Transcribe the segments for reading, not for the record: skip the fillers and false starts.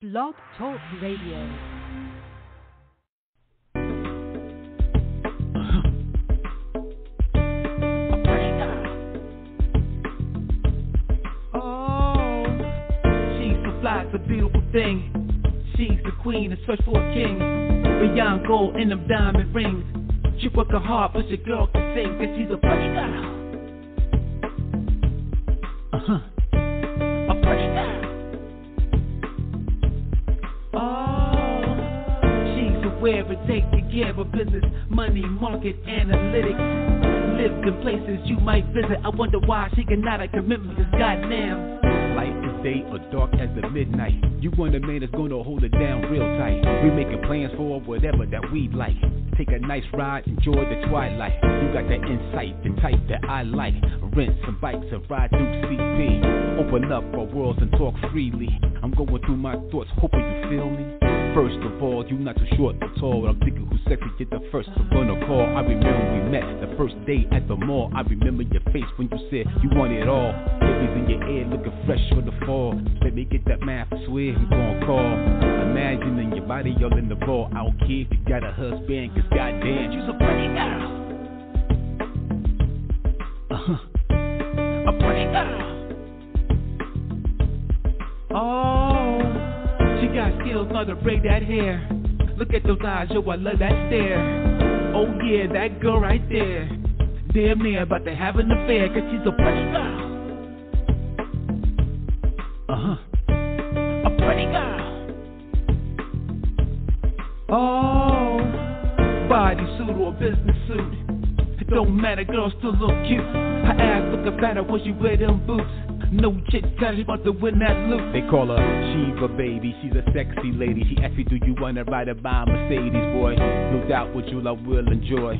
Blog Talk Radio. A beautiful thing. She's the queen, a search for a king. Beyond gold in them diamond rings. She work her hard, but your girl can sing, cause she's a pretty girl. A pretty girl. Oh, she's aware of taking care of business, money, market, analytics. Lived in places you might visit. I wonder why she cannot a commitment, cause goddamn. Light as day or dark as the midnight. You want a man that's gonna hold it down real tight. We making plans for whatever that we like. Take a nice ride, enjoy the twilight. You got that insight, the type that I like. Rent some bikes and ride through CP. Open up our worlds and talk freely. I'm going through my thoughts, hoping you feel me. First of all, you not too short or tall. I'm thinking who's sexy, get the first to gonna call. I remember we met the first day at the mall. I remember your face when you said you want it all. Babies in your ear looking fresh for the fall. Let me get that math, I swear I'm gonna call. Imagining your body all in the ball. I don't care if you got a husband, cause goddamn, you's a pretty girl. A pretty girl. Oh, she got skills, not to braid that hair. Look at those eyes, yo, I love that stare. Oh yeah, that girl right there. Damn near about to have an affair, cause she's a pretty girl. A pretty girl. Oh, body suit or business suit. It don't matter, girl still look cute. Her ass looking fatter when she wear them boots. No chick tell she about to win that loot. They call her Shiva, baby. She's a sexy lady. She asked me, do you wanna ride a by Mercedes, boy? No doubt what you love will enjoy.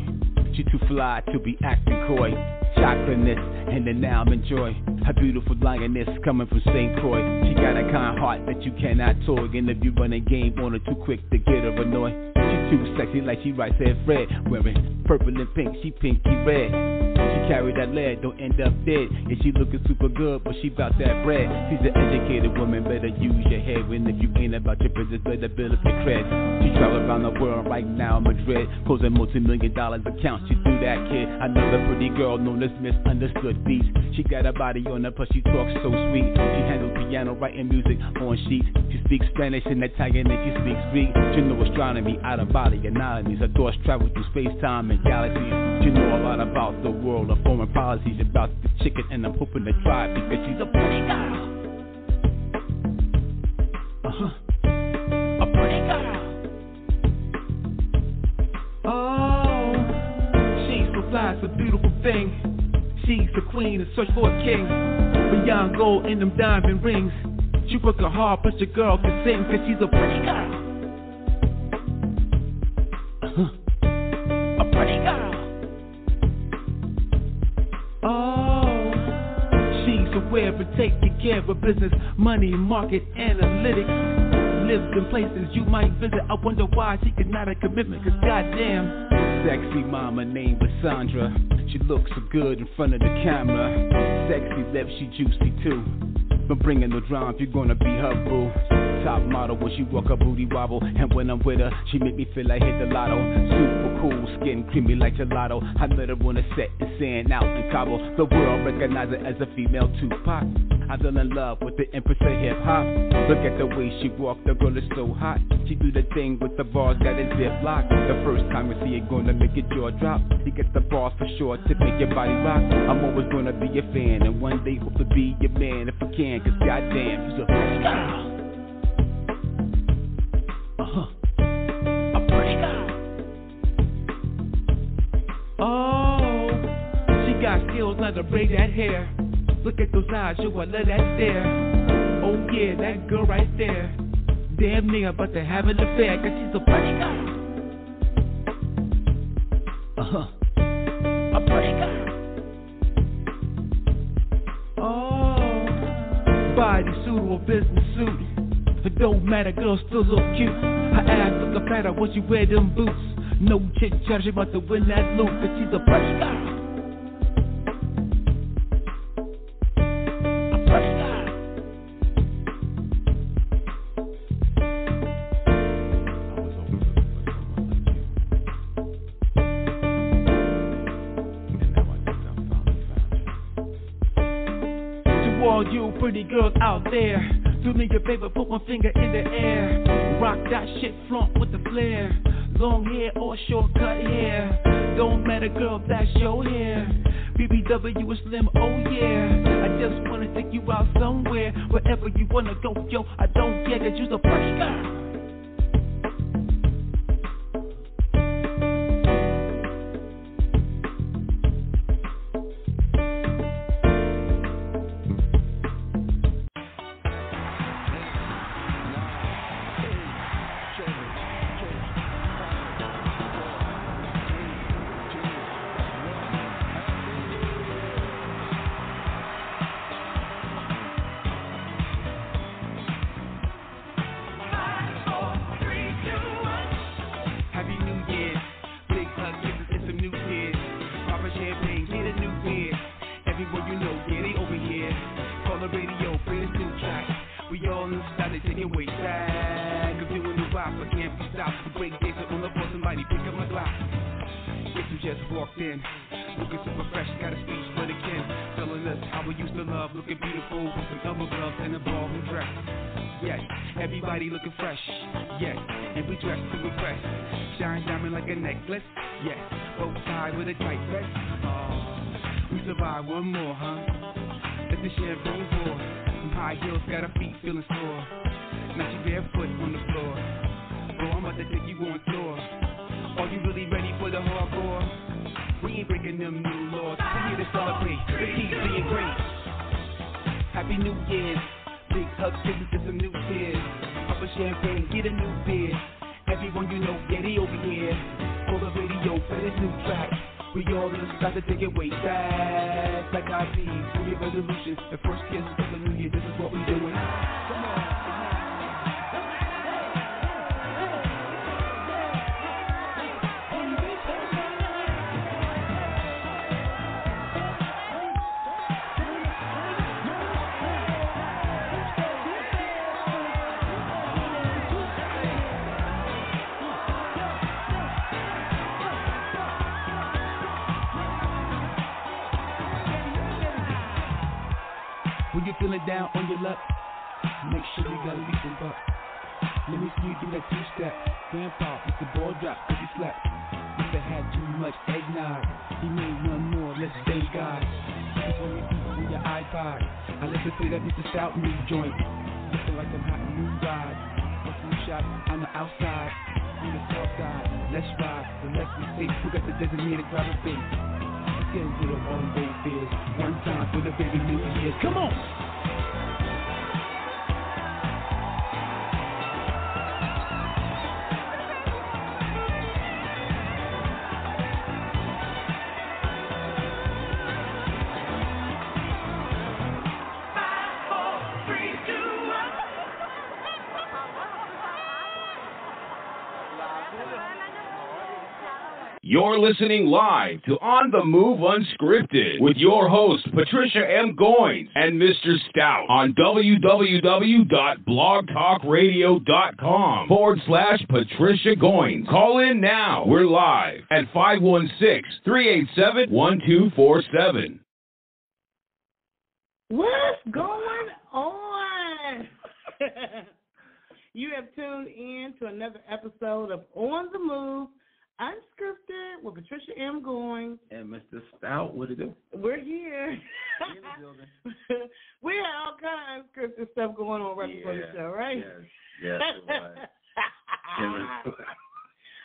She too fly to be acting coy. Chocolateness, and then now I'm enjoy. Her beautiful lioness coming from St. Croix. She got a kind heart that you cannot toy. And if you run a game on her too quick to get her annoyed. She too sexy like she right said Fred. Wearing purple and pink, she pinky red. She carry that lead, don't end up dead. And she looking super good, but she bout that bread. She's an educated woman, better use your head. And if you ain't about your business, better build up your cred. She travel around the world right now in Madrid, closing multi-million-dollar accounts. She do that, kid. Another pretty girl known as misunderstood beats. She got a body on her, plus she talks so sweet. She handles piano, writing music on sheets. She speaks Spanish and Italian, and she speaks Greek. She know astronomy, out-of-body anomalies. Her thoughts travel through space-time and galaxies. She know a lot about the world, of foreign policies, about the chicken, and I'm hoping to try because she's a pretty girl. A pretty girl. Oh, she's so fly, it's a beautiful thing. She's the queen, a search for a king. Beyond gold in them diamond rings. She work her hard, but your girl can sing, cause she's a pretty girl. A pretty girl. Oh, she's aware of taking care of business, money, market, analytics. Lives in places you might visit. I wonder why she could not a commitment, cause goddamn. Sexy mama named Sandra. She looks so good in front of the camera. Sexy lips, she juicy too. But bringing no drama, you're gonna be her boo. Top model when she walk her booty wobble. And when I'm with her, she make me feel like hit the lotto. Super cool, skin creamy like gelato. I let her on a set and sand out in Cabo. The world recognize her as a female Tupac. I fell in love with the empress of hip hop. Look at the way she walk, the girl is so hot. She do the thing with the bars, got it zip locked. The first time you see it, gonna make your jaw drop. You get the bars for sure to make your body rock. I'm always gonna be your fan, and one day hope to be your man if I can. Cause goddamn, you's a pretty girl. A pretty girl. Oh, she got skills not to braid that hair. Look at those eyes, yo, I love that stare. Oh yeah, that girl right there. Damn near about to have an affair, cause she's a pretty girl. A pretty girl. Oh, body suit or business suit. It don't matter, girl still look cute. Her ass looking fatter when she wear them boots. No chick tell she about to win that loot, cause she's a pretty girl. Pretty girls out there, do me a favor, put one finger in the air. Rock that shit, flaunt with the flair. Long hair or short cut hair, don't matter, girl, that's your hair. BBW is slim, oh yeah. I just wanna take you out somewhere, wherever you wanna go, yo. I don't care, 'cause you're the first girl. When you're feeling down on your luck, make sure you got a leaping buck. Let me see you do that two-step. Grandpa, it's the ball drop, cause he slept. Must have had too much eggnog. He made one more, let's thank God. That's when you eat with your iPod. I listen to that Mr. Stout new joint. Looking like I'm hot new ride. A few shots on the outside. On the south side, let's ride. The left we take, who got the designated driver base? Let's get into the all-road fears. One time for the baby new years. Come on! You're listening live to On the Move Unscripted with your host, Patricia M. Goins and Mr. Stout on www.blogtalkradio.com/Patricia Goins. Call in now. We're live at 516-387-1247. What's going on? You have tuned in to another episode of On the Move Unscripted with Patricia M. Goins. And Mr. Stout, what do you do? We're here. We have all kinds of unscripted stuff going on right before the show, right? Yes.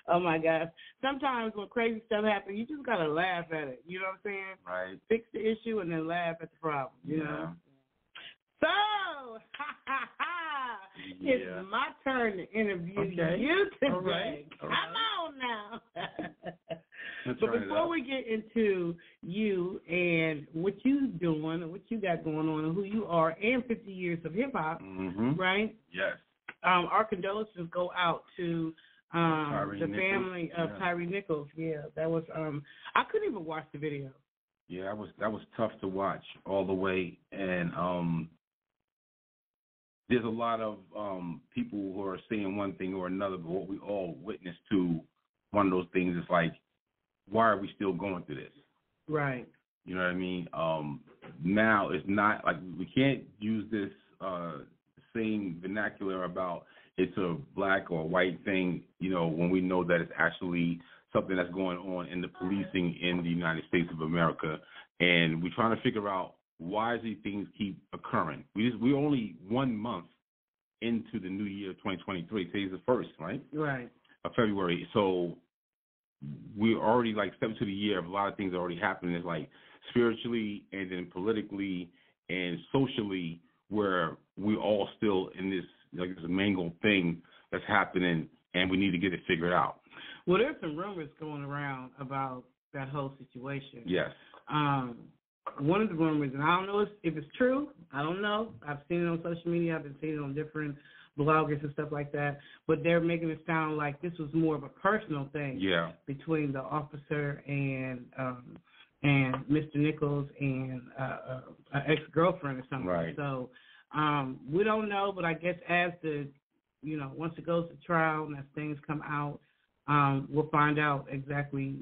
Oh, my gosh. Sometimes when crazy stuff happens, you just got to laugh at it. You know what I'm saying? Right. Fix the issue and then laugh at the problem, you know? So, it's my turn to interview you today. All right. Come on now. But before we get into you and what you doing and what you got going on and who you are and 50 years of hip-hop, right? Yes. Our condolences go out to the family of Tyree Nichols. Yeah, that was, I couldn't even watch the video. Yeah, that was tough to watch all the way. And there's a lot of people who are saying one thing or another, but what we all witnessed to, one of those things is like, why are we still going through this? Right. You know what I mean? now it's not like we can't use this same vernacular about it's a black or white thing, when we know that it's actually something that's going on in the policing in the United States of America. And we're trying to figure out why these things keep occurring. We're only 1 month into the new year 2023. Today's the 1st, right? Right. Of February. So we're already like stepping to the year of a lot of things already happening. It's like spiritually and then politically and socially, where we're all still in this like this mangled thing that's happening, and we need to get it figured out. Well, there's some rumors going around about that whole situation. Yes. One of the rumors, and I don't know if it's true. I don't know. I've seen it on social media. I've been seeing it on different bloggers and stuff like that. But they're making it sound like this was more of a personal thing between the officer and Mr. Nichols and an ex-girlfriend or something. Right. So we don't know, but I guess as once it goes to trial and as things come out, we'll find out exactly,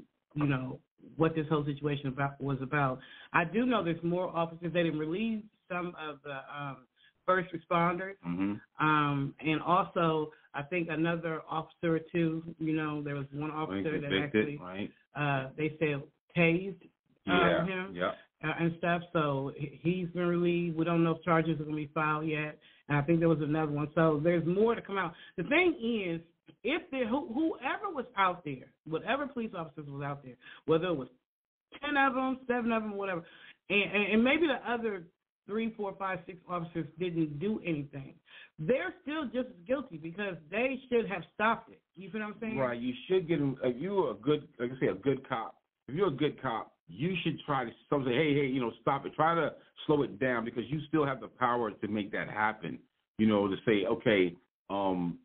what this whole situation was about. I do know there's more officers. They didn't release some of the first responders. Mm-hmm. And also, I think another officer or two, there was one officer that actually, they said tased him and stuff. So he's been relieved. We don't know if charges are going to be filed yet. And I think there was another one. So there's more to come out. The thing is, if whoever was out there, whatever police officers was out there, whether it was 10 of them, 7 of them, whatever, and maybe the other 3, 4, 5, 6 officers didn't do anything, they're still just as guilty because they should have stopped it. You feel what I'm saying? Right. You should get them. If you're a good, like I say, a good cop. If you're a good cop, you should try to say, hey, stop it. Try to slow it down because you still have the power to make that happen. To say, okay.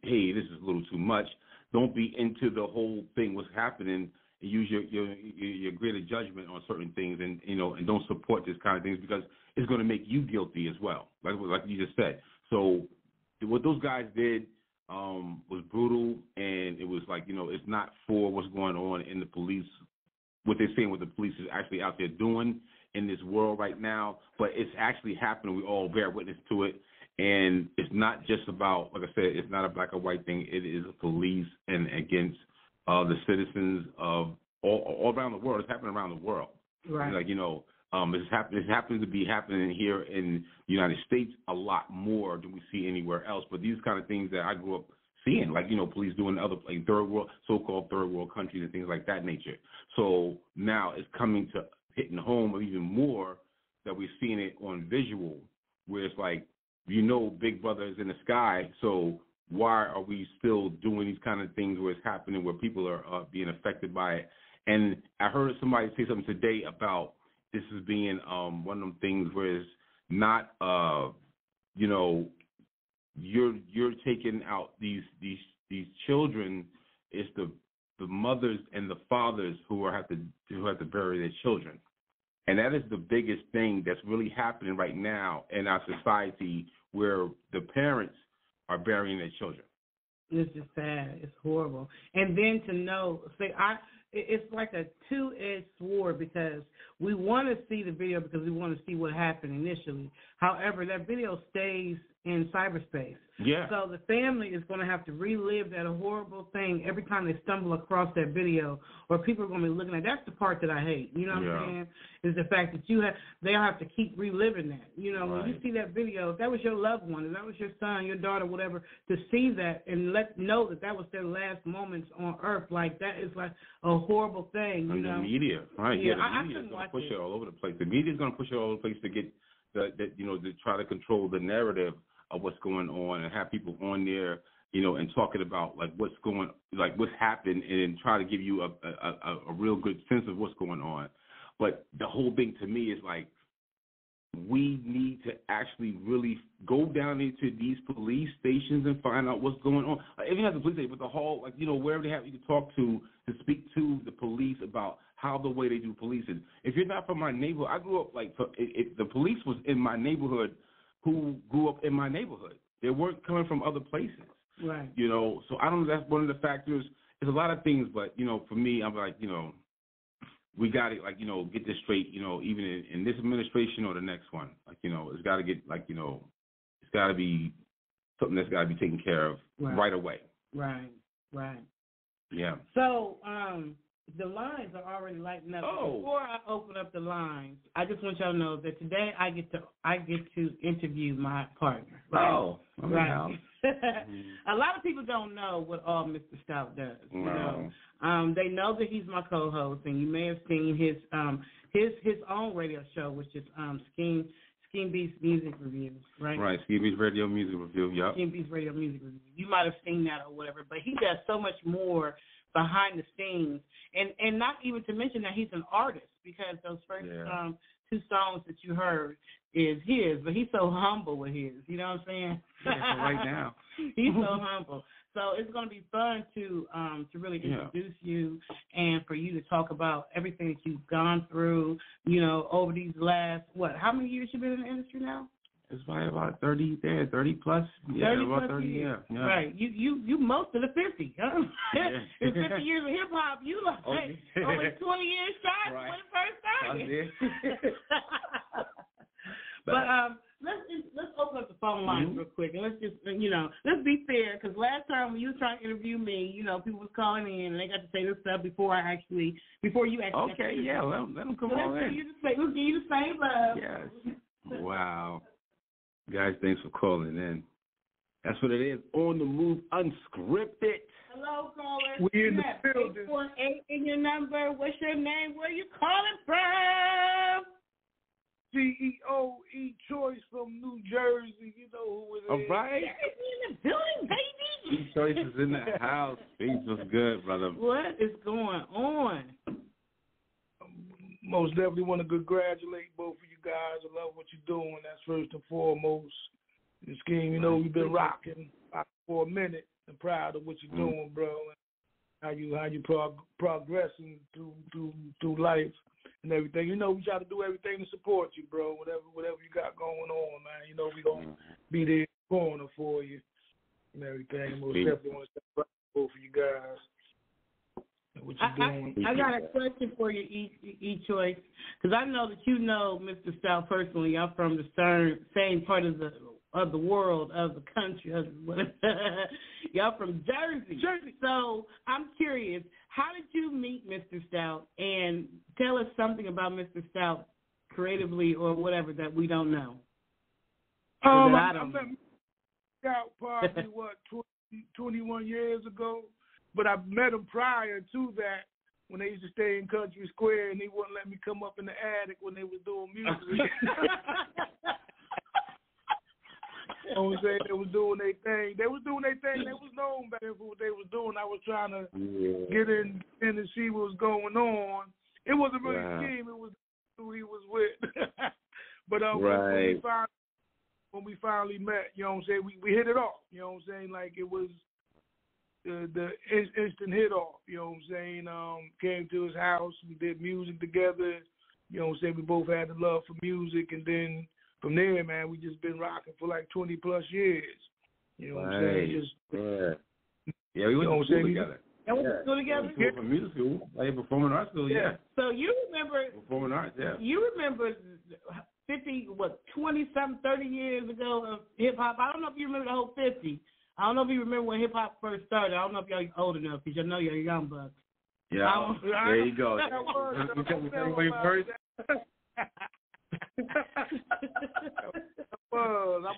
Hey, this is a little too much. Don't be into the whole thing, what's happening, and use your greater judgment on certain things, and and don't support this kind of things because it's going to make you guilty as well, like you just said. So what those guys did was brutal, and it was like it's not for what's going on in the police, what they're saying, what the police is actually out there doing in this world right now, but it's actually happening. We all bear witness to it. And it's not just about, like I said, it's not a black or white thing. It is a police and against the citizens of all around the world. It's happening around the world. Right. Like, it's happening to be happening here in the United States a lot more than we see anywhere else. But these kind of things that I grew up seeing, like, police doing other like so-called third world countries and things like that nature. So now it's coming to hitting home even more that we're seeing it on visual, where it's like, Big Brother is in the sky, so why are we still doing these kind of things where it's happening, where people are being affected by it? And I heard somebody say something today about this as being one of them things where it's not, you're taking out these children. It's the mothers and the fathers who have to bury their children. And that is the biggest thing that's really happening right now in our society, where the parents are burying their children. It's just sad. It's horrible. And then to know, it's like a two-edged sword because we want to see the video because we want to see what happened initially. However, that video stays in cyberspace. Yeah. So the family is going to have to relive that horrible thing every time they stumble across that video, or people are going to be looking at. That's the part that I hate. You know what I'm saying? Is the fact that they'll have to keep reliving that. When you see that video, if that was your loved one, if that was your son, your daughter, whatever, to see that and know that was their last moments on earth, like that is like a horrible thing. And the media, right? Yeah, the media is going to push it all over the place. The media is going to push it all over the place to get to try to control the narrative of what's going on and have people on there, and talking about like what's happened, and try to give you a real good sense of what's going on. But the whole thing to me is like, we need to actually really go down into these police stations and find out what's going on. Even at the police station, but the whole, wherever they have you to talk to speak to the police about how the way they do policing. If you're not from my neighborhood, I grew up if the police was in my neighborhood who grew up in my neighborhood. They weren't coming from other places. Right. So I don't know, that's one of the factors. There's a lot of things, but, for me, I'm like, we got to, like, get this straight, even in this administration or the next one. Like, it's got to get, like, it's got to be something that's got to be taken care of right away. Right. Yeah. So, the lines are already lighting up. Oh. Before I open up the lines, I just want y'all to know that today I get to interview my partner. Right? Oh, right. A lot of people don't know what all Mr. Stout does. No. They know that he's my co-host, and you may have seen his own radio show, which is Scheme Beats Music Review, right? Right, Scheme Beats Radio Music Review, yep. Scheme Beats Radio Music Review. You might have seen that or whatever, but he does so much more behind the scenes, and not even to mention that he's an artist, because those first two songs that you heard is his, but he's so humble with his, you know what I'm saying? Yeah, for right now. He's so humble. So it's going to be fun to really introduce you and for you to talk about everything that you've gone through, over these last, how many years you been in the industry now? It's probably about 30 plus. Yeah, 30 about plus 30, years. yeah. Right. You most of the 50. Huh? In 50 years of hip-hop, you only 20 years shy when it first started. But let's open up the phone lines real quick, and let's just let's be fair, because last time when you were trying to interview me, people was calling in and they got to say this stuff before you actually. Okay, yeah, let them come on in. We'll give you the same love. Yes. Wow. Guys, thanks for calling in. That's what it is. On the Move, unscripted. Hello, caller. We in the building. 848 in your number. What's your name? Where you calling from? CEO E-Choice from New Jersey. You know who it is. All right. In the building, baby. E-Choice is in the house. Things was good, brother. What is going on? Most definitely want to congratulate both of you guys. I love what you're doing. That's first and foremost. The Scheme, we've been rocking for a minute. I'm proud of what you're doing, bro. And how you progressing through life and everything. We try to do everything to support you, bro. Whatever you got going on, man. We gonna be there in the corner for you and everything. Most definitely want to thank both of you guys. What you doing? I got a question for you, E-Choice, because I know that you know Mr. Stout personally. Y'all from the same part of the world, of the country. Y'all from Jersey. So I'm curious, how did you meet Mr. Stout? And tell us something about Mr. Stout creatively or whatever that we don't know. I met Mr. Stout probably, 21 years ago. But I met him prior to that when they used to stay in Country Square, and they wouldn't let me come up in the attic when they was doing music. I was saying they was doing their thing. They was known back for what they was doing. I was trying to get in and see what was going on. It wasn't really a scheme. It was who he was with. But when we finally met, we hit it off. Like it was the instant hit off. Came to his house. We did music together. We both had the love for music, and then from there, man, we just been rocking for like 20 plus years. Yeah, we went to school together. And we went to school together? We went to music school, like performing arts school, yeah. So you remember performing arts, yeah. You remember 20-something, 30 years ago of hip hop. I don't know if you remember the whole 50. I don't know if you remember when hip hop first started. I don't know if y'all old enough, because I know you're young bucks. Yeah, there you go.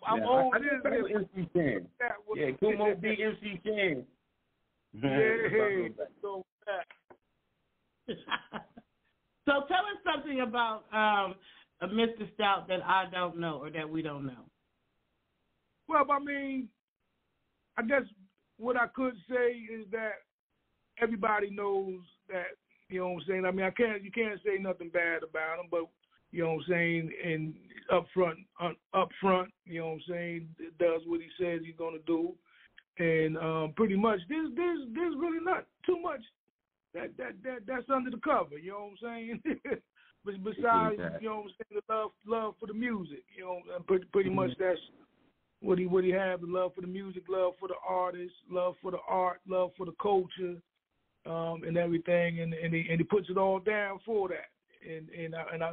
I'm old. MC Ken. Yeah, Kumo B. MC Ken. So tell us something about Mr. Stout that I don't know or that we don't know. Well, I guess what I could say is that everybody knows that, you can't say nothing bad about him, but, and up front, does what he says he's going to do. And pretty much there's really not too much that's under the cover, But besides, the love for the music, pretty much that's what he had, the love for the music, love for the artists, love for the art, love for the culture, and everything, and he puts it all down for that. And I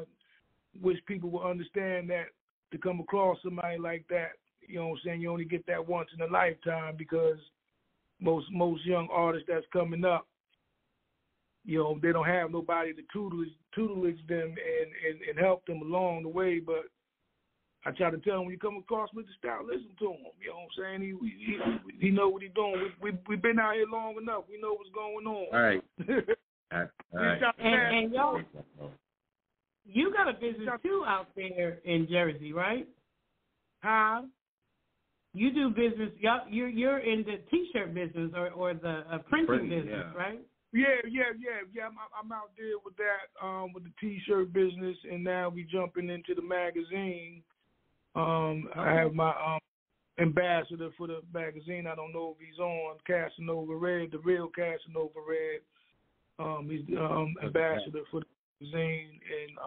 wish people would understand that, to come across somebody like that, you know what I'm saying, you only get that once in a lifetime, because most young artists that's coming up, you know, they don't have nobody to tutelage them and help them along the way. But I try to tell them, when you come across Mr. Stout, listen to him. You know what I'm saying? He know what he's doing. We've been out here long enough. We know what's going on. All right. All right. And y'all, you got a business too out there in Jersey, right? Huh? You do business. You're in the T-shirt business or the printing business, right? Yeah. I'm out there with that, with the T-shirt business, and now we jumping into the magazine. I have my ambassador for the magazine. I don't know if he's on, Casanova Red, the real Casanova Red. He's the ambassador for the magazine, and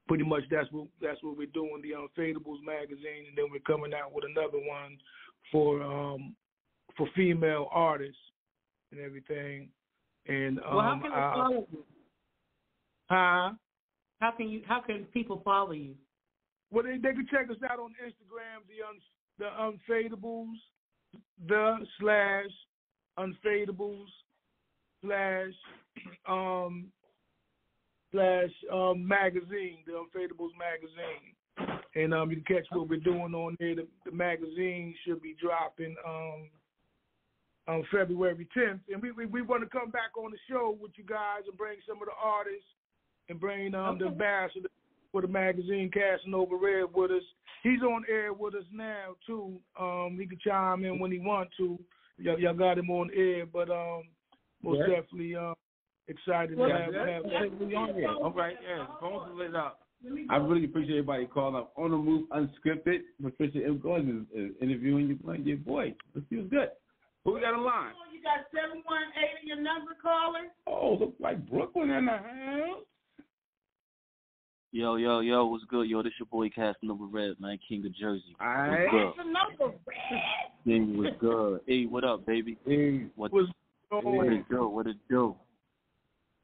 pretty much that's what we're doing, the Unfadables magazine, and then we're coming out with another one for female artists and everything. And well, how can they follow you? How can people follow you? Well, they can check us out on Instagram, the Unfadables, /Unfadables / magazine, the Unfadables magazine. And you can catch what we're doing on there. The magazine should be dropping on February 10th. And we want to come back on the show with you guys and bring some of the artists and bring the ambassador for the magazine, Casanova Red, with us. He's on air with us now, too. He can chime in when he wants to. Y'all got him on air, but most definitely excited to have him on here. All right, yeah, the phones are lit up. I really appreciate everybody calling up. On the Move Unscripted. Patricia M. Goins is interviewing your boy. Let's see what's good. Who we got on line? You got 718 in your number, caller? Oh, looks like Brooklyn in the house. Yo, what's good? Yo, this your boy Casanova Red, man, King of Jersey. Casanova Red. Hey, what's good? Hey, what up, baby? Hey, what it do?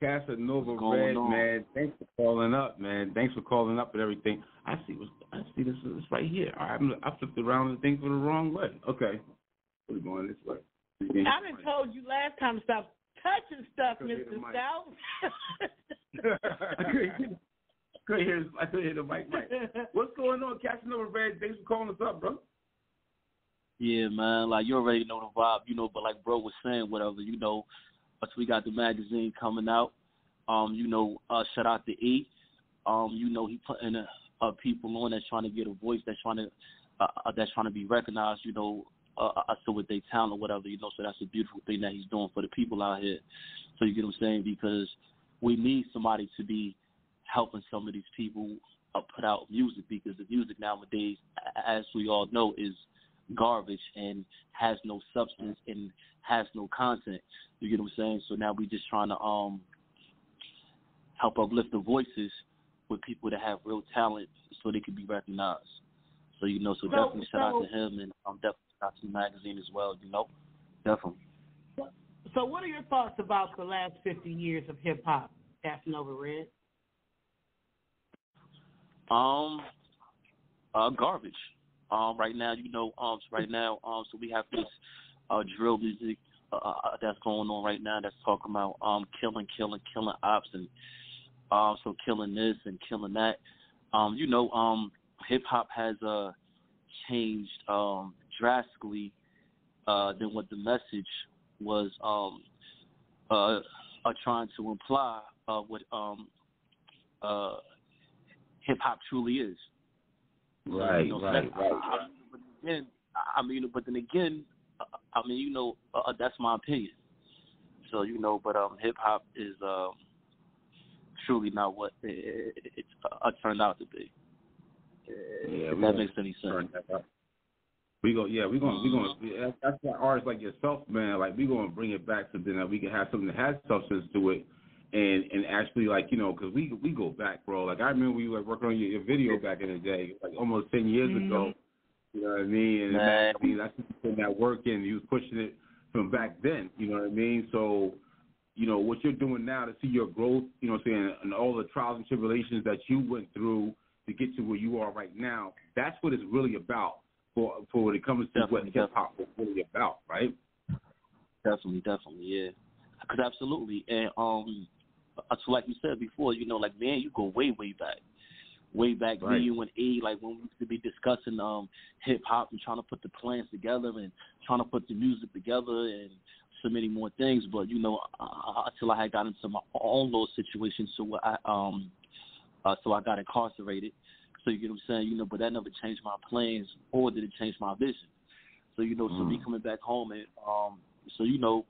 Casanova Red, man. Thanks for calling up, man. Thanks for calling up and everything. I see this right here. I flipped around and think for the wrong way. Okay, we're going this way. I done told you last time to stop touching stuff, Mr. Stout. I couldn't hear the mic. What's going on, Casanova Red? Thanks for calling us up, bro. Yeah, man. Like, you already know the vibe, you know. But like bro was saying, whatever, you know. Us, we got the magazine coming out. Shout out to E. He putting people on that's trying to get a voice, that's trying to be recognized. So with their talent or whatever, So that's a beautiful thing that he's doing for the people out here. So you get what I'm saying? Because we need somebody to be helping some of these people put out music, because the music nowadays, as we all know, is garbage and has no substance and has no content. You get what I'm saying? So now we just trying to help uplift the voices with people that have real talent so they can be recognized. So definitely shout out to him, and definitely shout out to the magazine as well, definitely. So what are your thoughts about the last 50 years of hip hop, Casanova Red? Garbage. Right now, so we have this drill music that's going on right now that's talking about killing ops, and so killing this and killing that. Hip hop has changed drastically than what the message was trying to imply what hip hop truly is. Right. But then again, that's my opinion. So but hip hop is truly not what it's turned out to be. If that makes any sense. We're gonna. That's why artists like yourself, man. Like, we're gonna bring it back so then that we can have something that has substance to it, and actually, because we go back, bro. Like, I remember we were working on your video back in the day, like almost 10 years ago. You know what I mean? And that's putting that work in. You was pushing it from back then. You know what I mean? So, you know, what you're doing now to see your growth, you know what I'm saying, and all the trials and tribulations that you went through to get to where you are right now, that's what it's really about for when it comes to what hip-hop is really about, right? Definitely, yeah. Because absolutely. And so like you said before, you know, like, man, you go way, way back. Way back, right. Me, you and E, like when we used to be discussing hip-hop and trying to put the plans together and trying to put the music together and so many more things. But, you know, until I had got into my own little situation, so I got incarcerated. So you get what I'm saying? You know, but that never changed my plans, or did it change my vision? So, you know, so me coming back home and so, you know,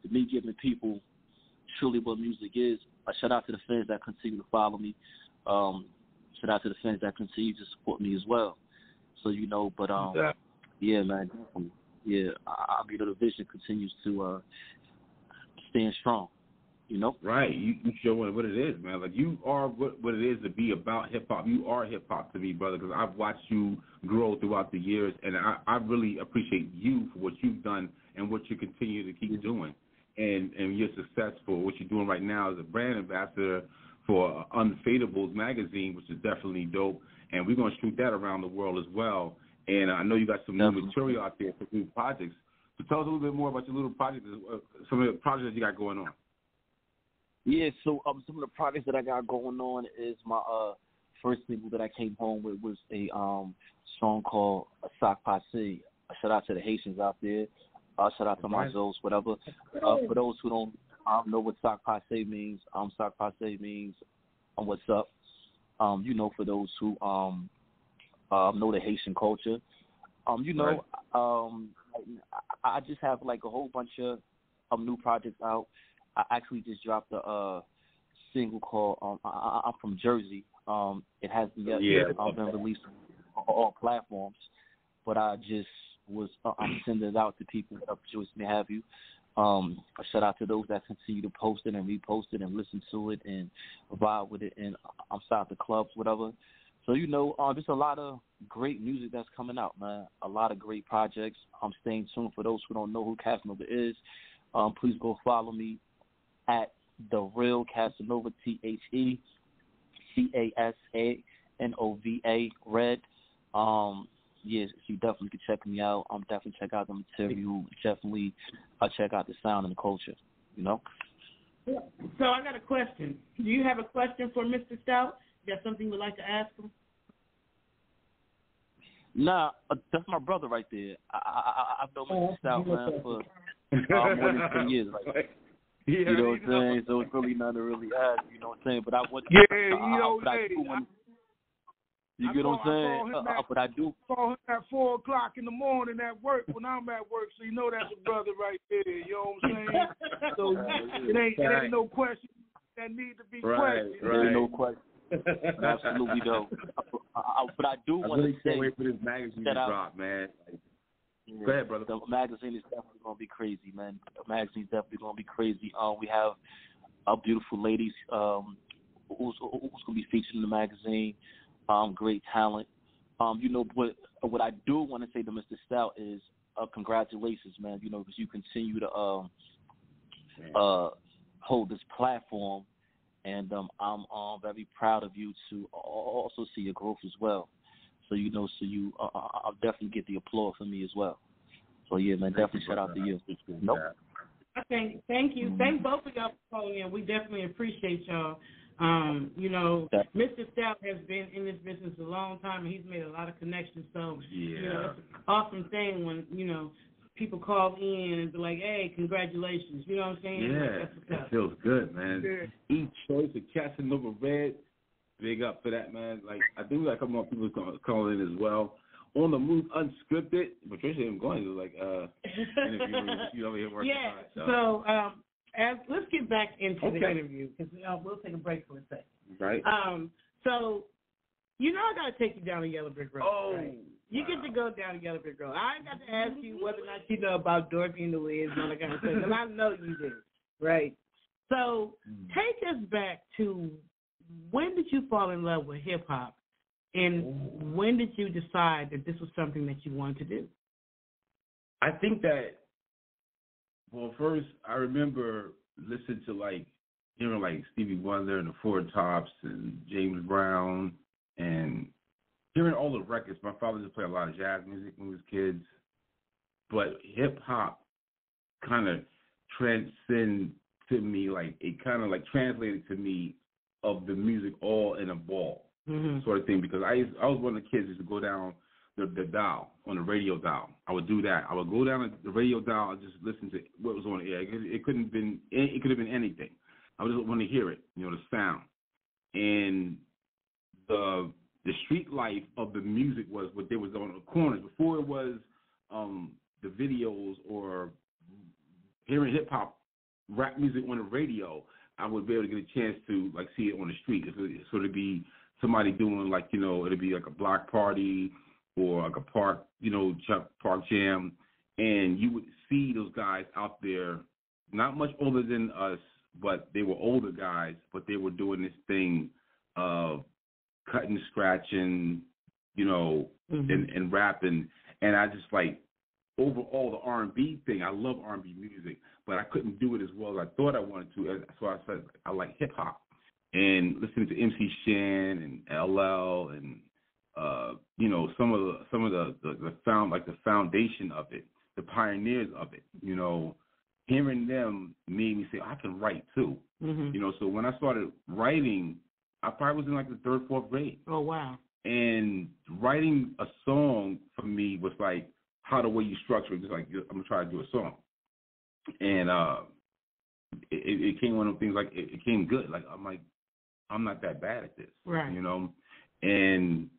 me giving people truly what music is. Shout out to the fans that continue to follow me. Shout out to the fans that continue to support me as well. So, you know, but yeah, man, definitely. Yeah, you know, the vision continues to stand strong. You know, right? You showing what it is, man. Like, you are what it is to be about hip hop. You are hip hop to me, brother. Because I've watched you grow throughout the years, and I really appreciate you for what you've done and what you continue to keep doing, and your success for what you're doing right now as a brand ambassador for Unfadables magazine, which is definitely dope. And we're gonna shoot that around the world as well. And I know you got some new material out there for new projects. So tell us a little bit more about your little projects, some of the projects you got going on. Yeah, so some of the projects that I got going on is my first single that I came home with was a song called Sock Passe. Shout out to the Haitians out there. Shout out to my Zos, whatever. For those who don't know what Sock Passe means, Sock Passe means what's up. You know, for those who know the Haitian culture. You know, I just have like a whole bunch of new projects out. I actually just dropped a single called I'm from Jersey. It hasn't yet been released on all platforms, but I just was I'm sending it out to people that Joyce may have you. A shout out to those that continue to post it and repost it and listen to it and vibe with it and outside the clubs, whatever. So, you know, there's a lot of great music that's coming out, man. A lot of great projects. I'm staying tuned. For those who don't know who Casanova is, please go follow me at The Real Casanova, TheCasanova, Red. Yes, you definitely can check me out. Definitely check out the material. Definitely check out the sound and the culture, you know? So I got a question. Do you have a question for Mr. Stout? You got something you would like to ask him? Nah, that's my brother right there. I've known Mr. Stout, man, for more than 10 years. Like, you know what I'm saying? So it's really nothing to really ask, you know what I'm saying? But I want you get what I'm saying? But I do call him at 4 o'clock in the morning at work when I'm at work, so you know that's a brother right there. You know what I'm saying? So it ain't no question that need to be questioned. There ain't no question. Absolutely though. But I do want to say, wait for this magazine to drop, man. Go ahead, brother. The magazine is definitely gonna be crazy, man. The magazine is definitely gonna be crazy. We have beautiful ladies who's gonna be featured in the magazine. Great talent. You know, what I do want to say to Mr. Stout is congratulations, man. You know, because you continue to hold this platform, and I'm very proud of you to also see your growth as well. So, you know, I'll definitely get the applause from me as well. So, yeah, man, definitely shout out to you. Nope. Okay, thank you. Thank both of y'all for calling in. We definitely appreciate y'all. You know, Mr. Stout has been in this business a long time, and he's made a lot of connections. So, you know, it's an awesome thing when, you know, people call in and be like, hey, congratulations. You know what I'm saying? Yeah, it feels good, man. Yeah. Each choice of Casanova Red, big up for that, man. Like, I do like a couple more people calling in as well. On the Move Unscripted, Patricia and Goins is like interviewing you over here working hard. So let's get back into the interview, because we'll take a break for a second. Right. So, you know I got to take you down the Yellow Brick Road. Oh, right? You get to go down the Yellow Brick Road. I ain't got to ask you whether or not you know about Dorothy and the Wiz and all that kind of stuff, because I know you do, right? So, take us back to, when did you fall in love with hip-hop, and when did you decide that this was something that you wanted to do? I think that Well, first I remember listening to hearing Stevie Wonder and the Four Tops and James Brown and hearing all the records. My father just played a lot of jazz music when we was kids, but hip hop kind of transcended to me, it kind of translated to me of the music all in a ball sort of thing, because I was one of the kids who used to go down the dial, on the radio dial. I would do that. I would go down the radio dial and just listen to what was on the air. It could have been anything. I would just want to hear it, the sound. And the street life of the music was what they was on the corners. Before it was the videos or hearing hip hop, rap music on the radio, I would be able to get a chance to see it on the street. So it'd be somebody doing it'd be a block party or a park, park jam, and you would see those guys out there, not much older than us, but they were older guys, but they were doing this thing of cutting, scratching, and rapping, and I just overall the R&B thing. I love R&B music, but I couldn't do it as well as I thought I wanted to. So I said I like hip hop, and listening to MC Shan and LL and some of the foundation of it, the pioneers of it. Hearing them made me say I can write too. So when I started writing, I probably was in the third, fourth grade. Oh wow! And writing a song for me was how the way you structure it, just I'm gonna try to do a song, and it came one of those things it came good. I'm not that bad at this, right? And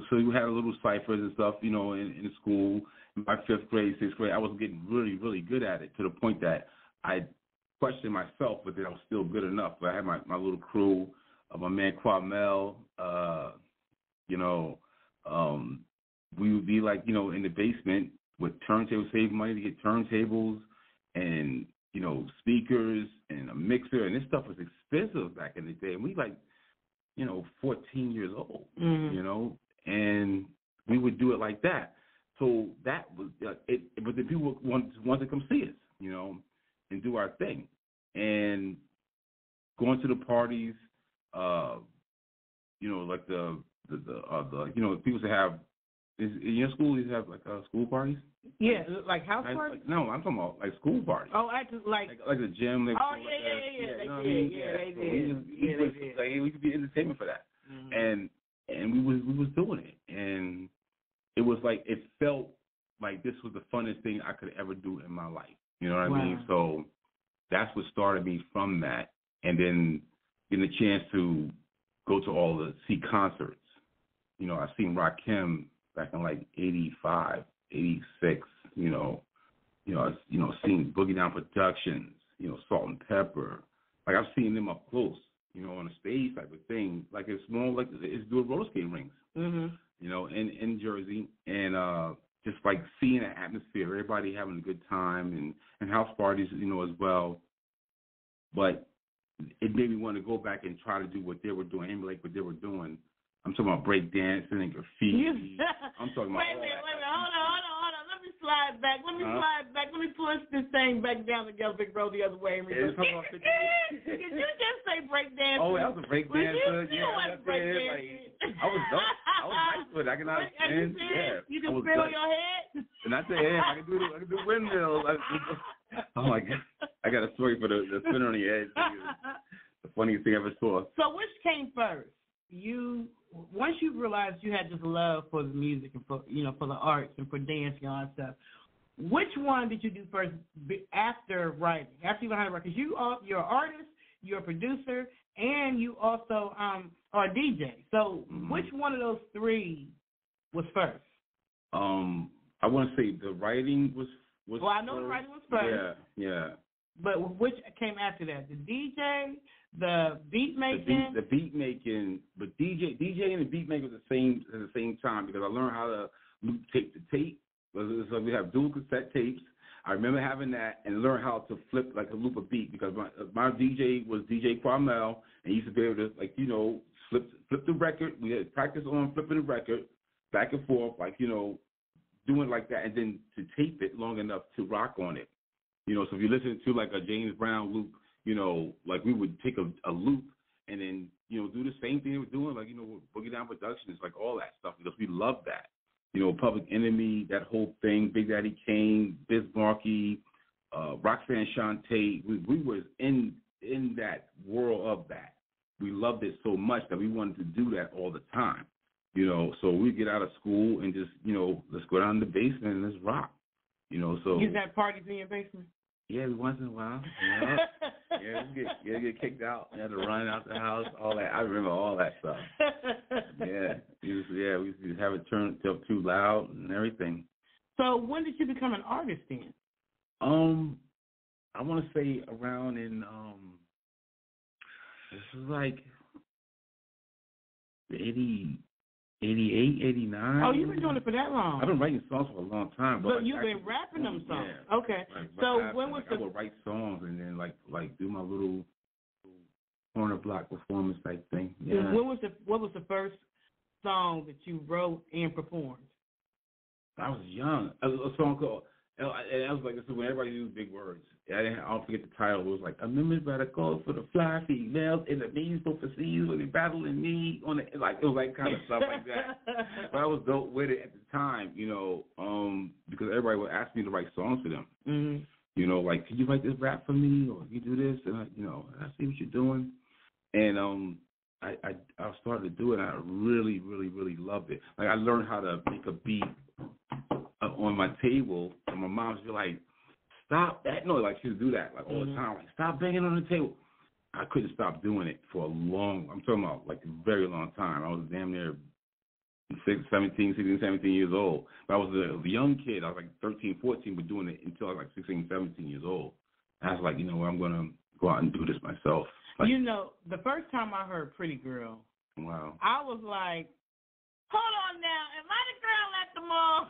so you had a little ciphers and stuff, in school. In my fifth grade, sixth grade, I was getting really, really good at it to the point that I questioned myself, but then I was still good enough. But I had my little crew, my man Kwamel, we would be in the basement with turntables, save money to get turntables and, speakers and a mixer. And this stuff was expensive back in the day. And we 14 years old, and we would do it like that. So that was it. But the people wanted to come see us, and do our thing. And going to the parties, people to have. In your school, you have school parties? Yeah, house parties? No, I'm talking about school parties. Oh, actually, like the gym. They did. We could be entertainment for that, and we was doing it, and it was it felt like this was the funnest thing I could ever do in my life. You know what I mean? So that's what started me from that, and then getting a chance to go to see concerts. I've seen Rakim back in 85, 86, I've seen Boogie Down Productions, Salt and Pepper. I've seen them up close, on a stage type of thing. It's more it's doing roller skating rings, in Jersey, and just seeing the atmosphere, everybody having a good time, and house parties, as well. But it made me want to go back and try to do what they were doing, emulate what they were doing. I'm talking about break dancing and graffiti. I'm talking about Wait a minute. Hold on. Let me slide back. Let me push this thing back down together, big bro, the other way. Did you just say break dancing? Oh, that was a break dancer. I was nice with it. I can understand. You can spin on your head? And I said, I can do windmills. Oh my God. I got a story for the spinner on the edge. The funniest thing I ever saw. So which came first? Once you realized you had this love for the music and for for the arts and for dancing and all that stuff, which one did you do first after writing? After you learned how to write, because you're an artist, you're a producer, and you also are a DJ. So which one of those three was first? I want to say the writing was. Well, I know the writing was first. Yeah. But which came after that? The DJ, the beat making. The beat making, but DJ and the beat making at the same time, because I learned how to loop tape to tape. So we have dual cassette tapes. I remember having that and learn how to flip a loop a beat, because my DJ was DJ Kwamel, and he used to be able to flip the record. We had practice on flipping the record back and forth, doing like that, and then to tape it long enough to rock on it. You know, so if you listen to like a James Brown loop, you know, like we would take a loop and then, you know, do the same thing they were doing, like, you know, Boogie Down Productions, like all that stuff, because we love that. You know, Public Enemy, that whole thing, Big Daddy Kane, Biz Markie, Roxanne Shante, we was in that world of that. We loved it so much that we wanted to do that all the time. You know, so we get out of school and just, you know, let's go down to the basement and let's rock. You know, so you had parties in your basement? Yeah, once in a while. You get kicked out. You had to run out the house, all that. I remember all that stuff. We used to have it turned up too loud and everything. So when did you become an artist then? I want to say around in this is like 88, 89. Oh, you've been doing it for that long. I've been writing songs for a long time. But you've been rapping them songs. Yeah. Okay. So when was I would write songs and then like do my little corner block performance type thing. Yeah. What was the first song that you wrote and performed? I was young. A song called, and I was like, this is when everybody used big words. I'll forget the title. It was like, a members better call for the fly females in the means for seas when they battling me on the, like, it was like kind of stuff like that. But I was dope with it at the time, you know, because everybody would ask me to write songs for them. Mm-hmm. You know, like, can you write this rap for me, or you do this, and I see what you're doing, and I started to do it, and I really, really, really loved it. Like, I learned how to make a beat on my table, and my mom would be like, stop that. No, like she would do that like all the time. Like, stop banging on the table. I couldn't stop doing it for I'm talking about like a very long time. I was damn near 16, 17 years old. But I was a young kid. I was like 13, 14, but doing it until I was like 16, 17 years old. And I was like, you know what, I'm going to go out and do this myself. Like, you know, the first time I heard Pretty Girl, wow, I was like, hold on now, am I the girl at the mall?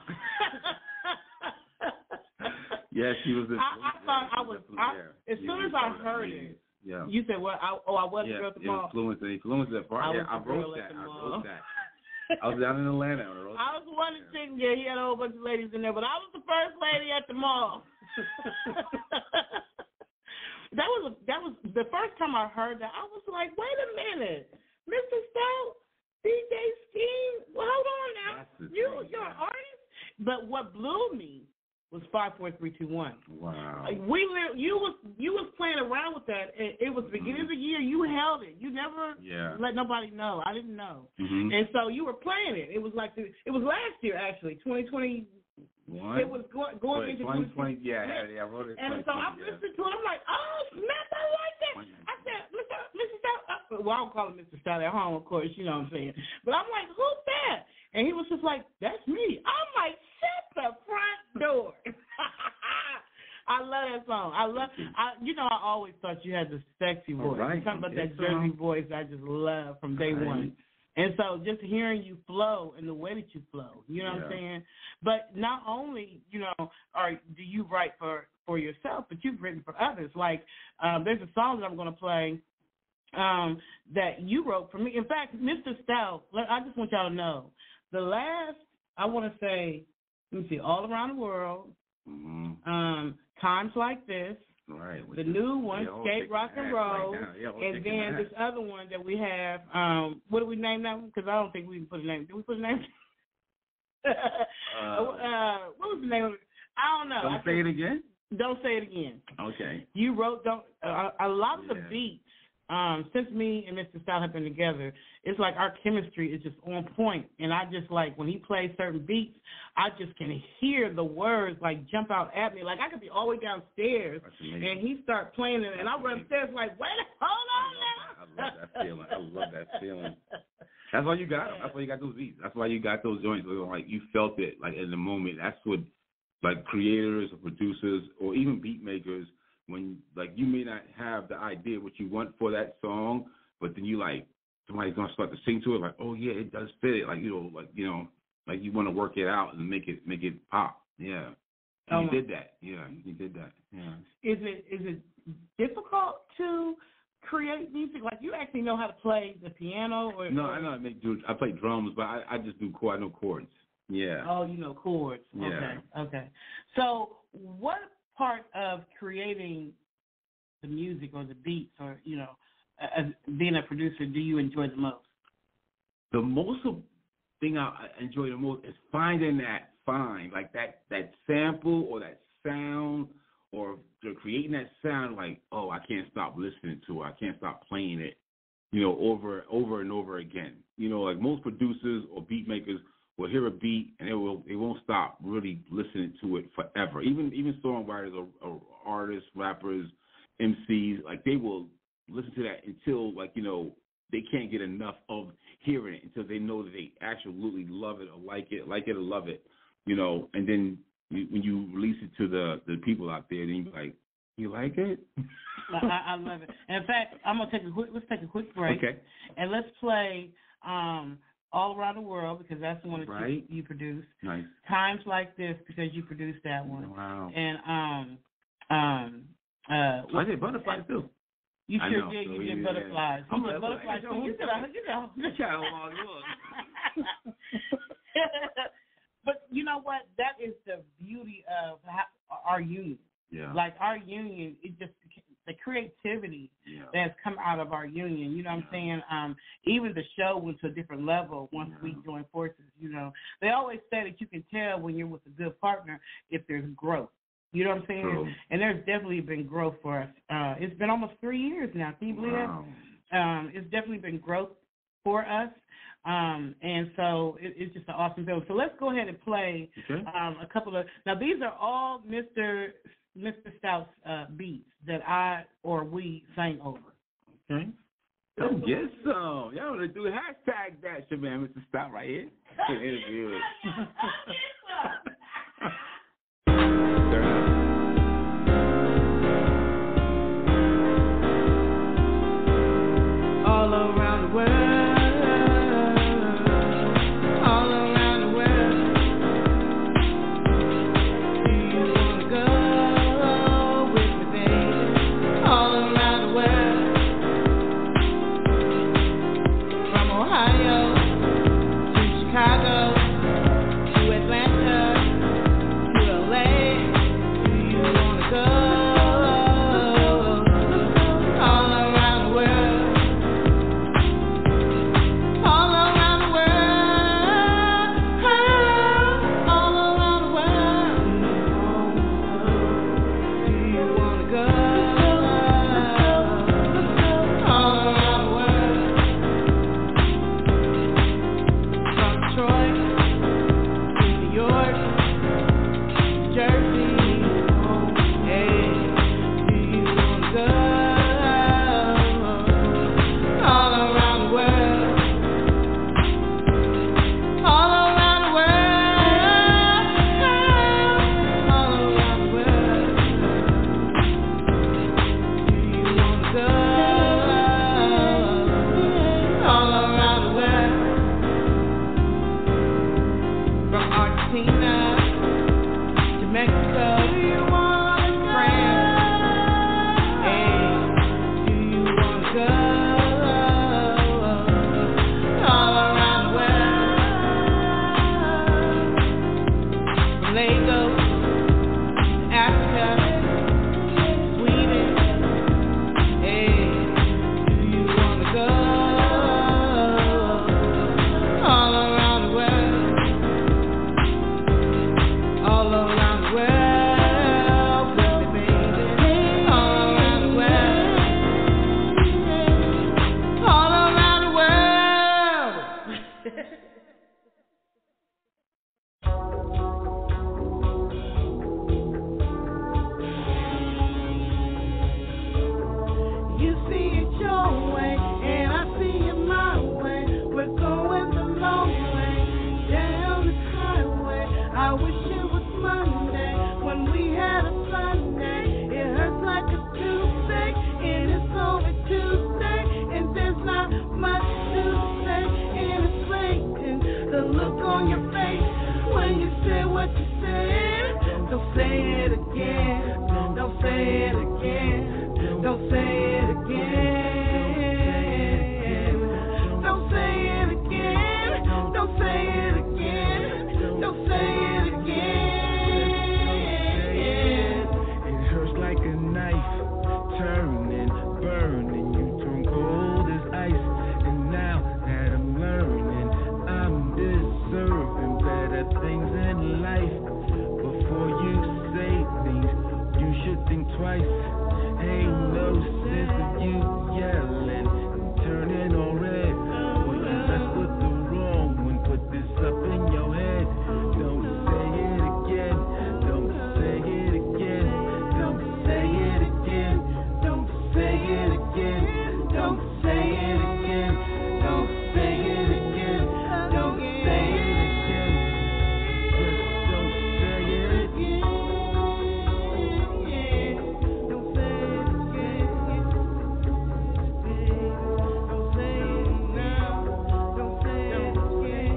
Yeah, she was. I thought I was. As soon as I heard it, you said, "Well, I was the girl at the mall." Influenced that part. I wrote that. I was down in Atlanta. I was one of the chicken. Yeah, he had a whole bunch of ladies in there, but I was the first lady at the mall. That was the first time I heard that. I was like, wait a minute, Mr. Stout, DJ Scheme. Well, hold on now, you're an artist. But what blew me was 5, 4, 3, 2, 1. Wow. You was playing around with that. It was the beginning of the year. You held it. You never let nobody know. I didn't know. Mm-hmm. And so you were playing it. It was like it was last year actually, 2020. It was going into 2020. Yeah, I wrote it. And so I'm listening to it. I'm like, oh snap! I like that. I said, Mr. Stout. Well, I don't call him Mr. Stout at home, of course. You know what I'm saying. But I'm like, who's that? And he was just like, that's me. I'm like, shut the front door. I love that song. I always thought you had the sexy voice. Right. Something about that Jersey voice I just love from day one. And so just hearing you flow and the way that you flow, you know what I'm saying? But not only, do you write for yourself, but you've written for others. Like there's a song that I'm going to play that you wrote for me. In fact, Mr. Stout, I just want y'all to know, the last, I want to say, let me see, All Around the World, Times Like This, right, the new one, Skate, Rock, and Roll, right and then this other one that we have, what do we name that one? Because I don't think we can put a name. Did we put a name? What was the name of it? I don't know. Don't say it again? Don't say it again. Okay. You wrote, a lot of the beats, since me and Mr. Stout have been together, it's like our chemistry is just on point. And I just like, when he plays certain beats, I just can hear the words like jump out at me. Like I could be all the way downstairs and he start playing it and I run upstairs like, wait, hold on now. I love that feeling. That's why you got them. That's why you got those beats. That's why you got those joints. Like you felt it like in the moment. That's what like creators or producers or even beat makers, when like you may not have the idea what you want for that song, but then you like somebody's gonna start to sing to it, like, oh yeah, it does fit it, like you want to work it out and make it pop. Yeah. You did that. Yeah, you did that. Yeah. Is it difficult to create music? Like you actually know how to play the piano or no, I know I play drums, but I just do chords. I know chords. Yeah. Oh, you know chords. Yeah. Okay. So what part of creating the music or the beats or, as being a producer, do you enjoy the most? The most thing I enjoy the most is finding that sample or that sound or creating that sound like, oh, I can't stop listening to it. I can't stop playing it, over and over again. Like most producers or beat makers will hear a beat and they won't stop really listening to it forever. Even songwriters or artists, rappers, MCs, like they will listen to that until they can't get enough of hearing it until they know that they absolutely love it or like it or love it, and then when you release it to the people out there, then you be like, you like it? I love it. And in fact, let's take a quick break. Okay. And let's play All Around the World because that's the one that you produced. Nice. Times Like This because you produced that one. Wow. And I did Butterflies too. You sure did. You did Butterflies. You did Butterflies too. You But you know what? That is the beauty of our union. Yeah. Like our union, it just the creativity that's come out of our union. You know what I'm saying? Even the show went to a different level once we joined forces. They always say that you can tell when you're with a good partner if there's growth. You know what I'm saying? True. And there's definitely been growth for us. It's been almost 3 years now. Can you believe that? It's definitely been growth for us. And so it's just an awesome film. So let's go ahead and play a couple of. Now these are all Mr. Stout's beats that we sang over. Okay. Come get some. Y'all want to do hashtag that shit, man, Mr. Stout right here. It is good. All around the world. Chicago to Atlanta to LA. Do you wanna go all around the world? All around the world, all around the world. Do you wanna go all around the world? Troy, New York, Jersey, hey, do you wanna go all around the world? All around the world, all around the world. Do you wanna go all around the world? From Argentina to Mexico, France, hey, do you wanna go all around the world? From Lagos to Africa, Sweden, hey, do you wanna go all around the world? All around the world, baby, all around the world, all around the world. You see it your way, and I see it my way. We're going the long way down this highway. I wish it was Monday when we had a Sunday. It hurts like a Tuesday, and it's only Tuesday, and there's not much to say, and it's waiting. The look on your face when you say what you said. Don't say it again. Don't say it again. Don't say it again. Don't say it again. Don't say it again. Don't say it again. Christ. Ain't no sense of you yelling. I'm turning all red. When you mess with the wrong one, put this up in your head. Don't say it again. Don't say it again. Don't say it again. Don't say it again. Don't say it again. Don't say it again. Don't say it again. Just don't say it again. Don't say it again. Don't say it now. Don't say it again.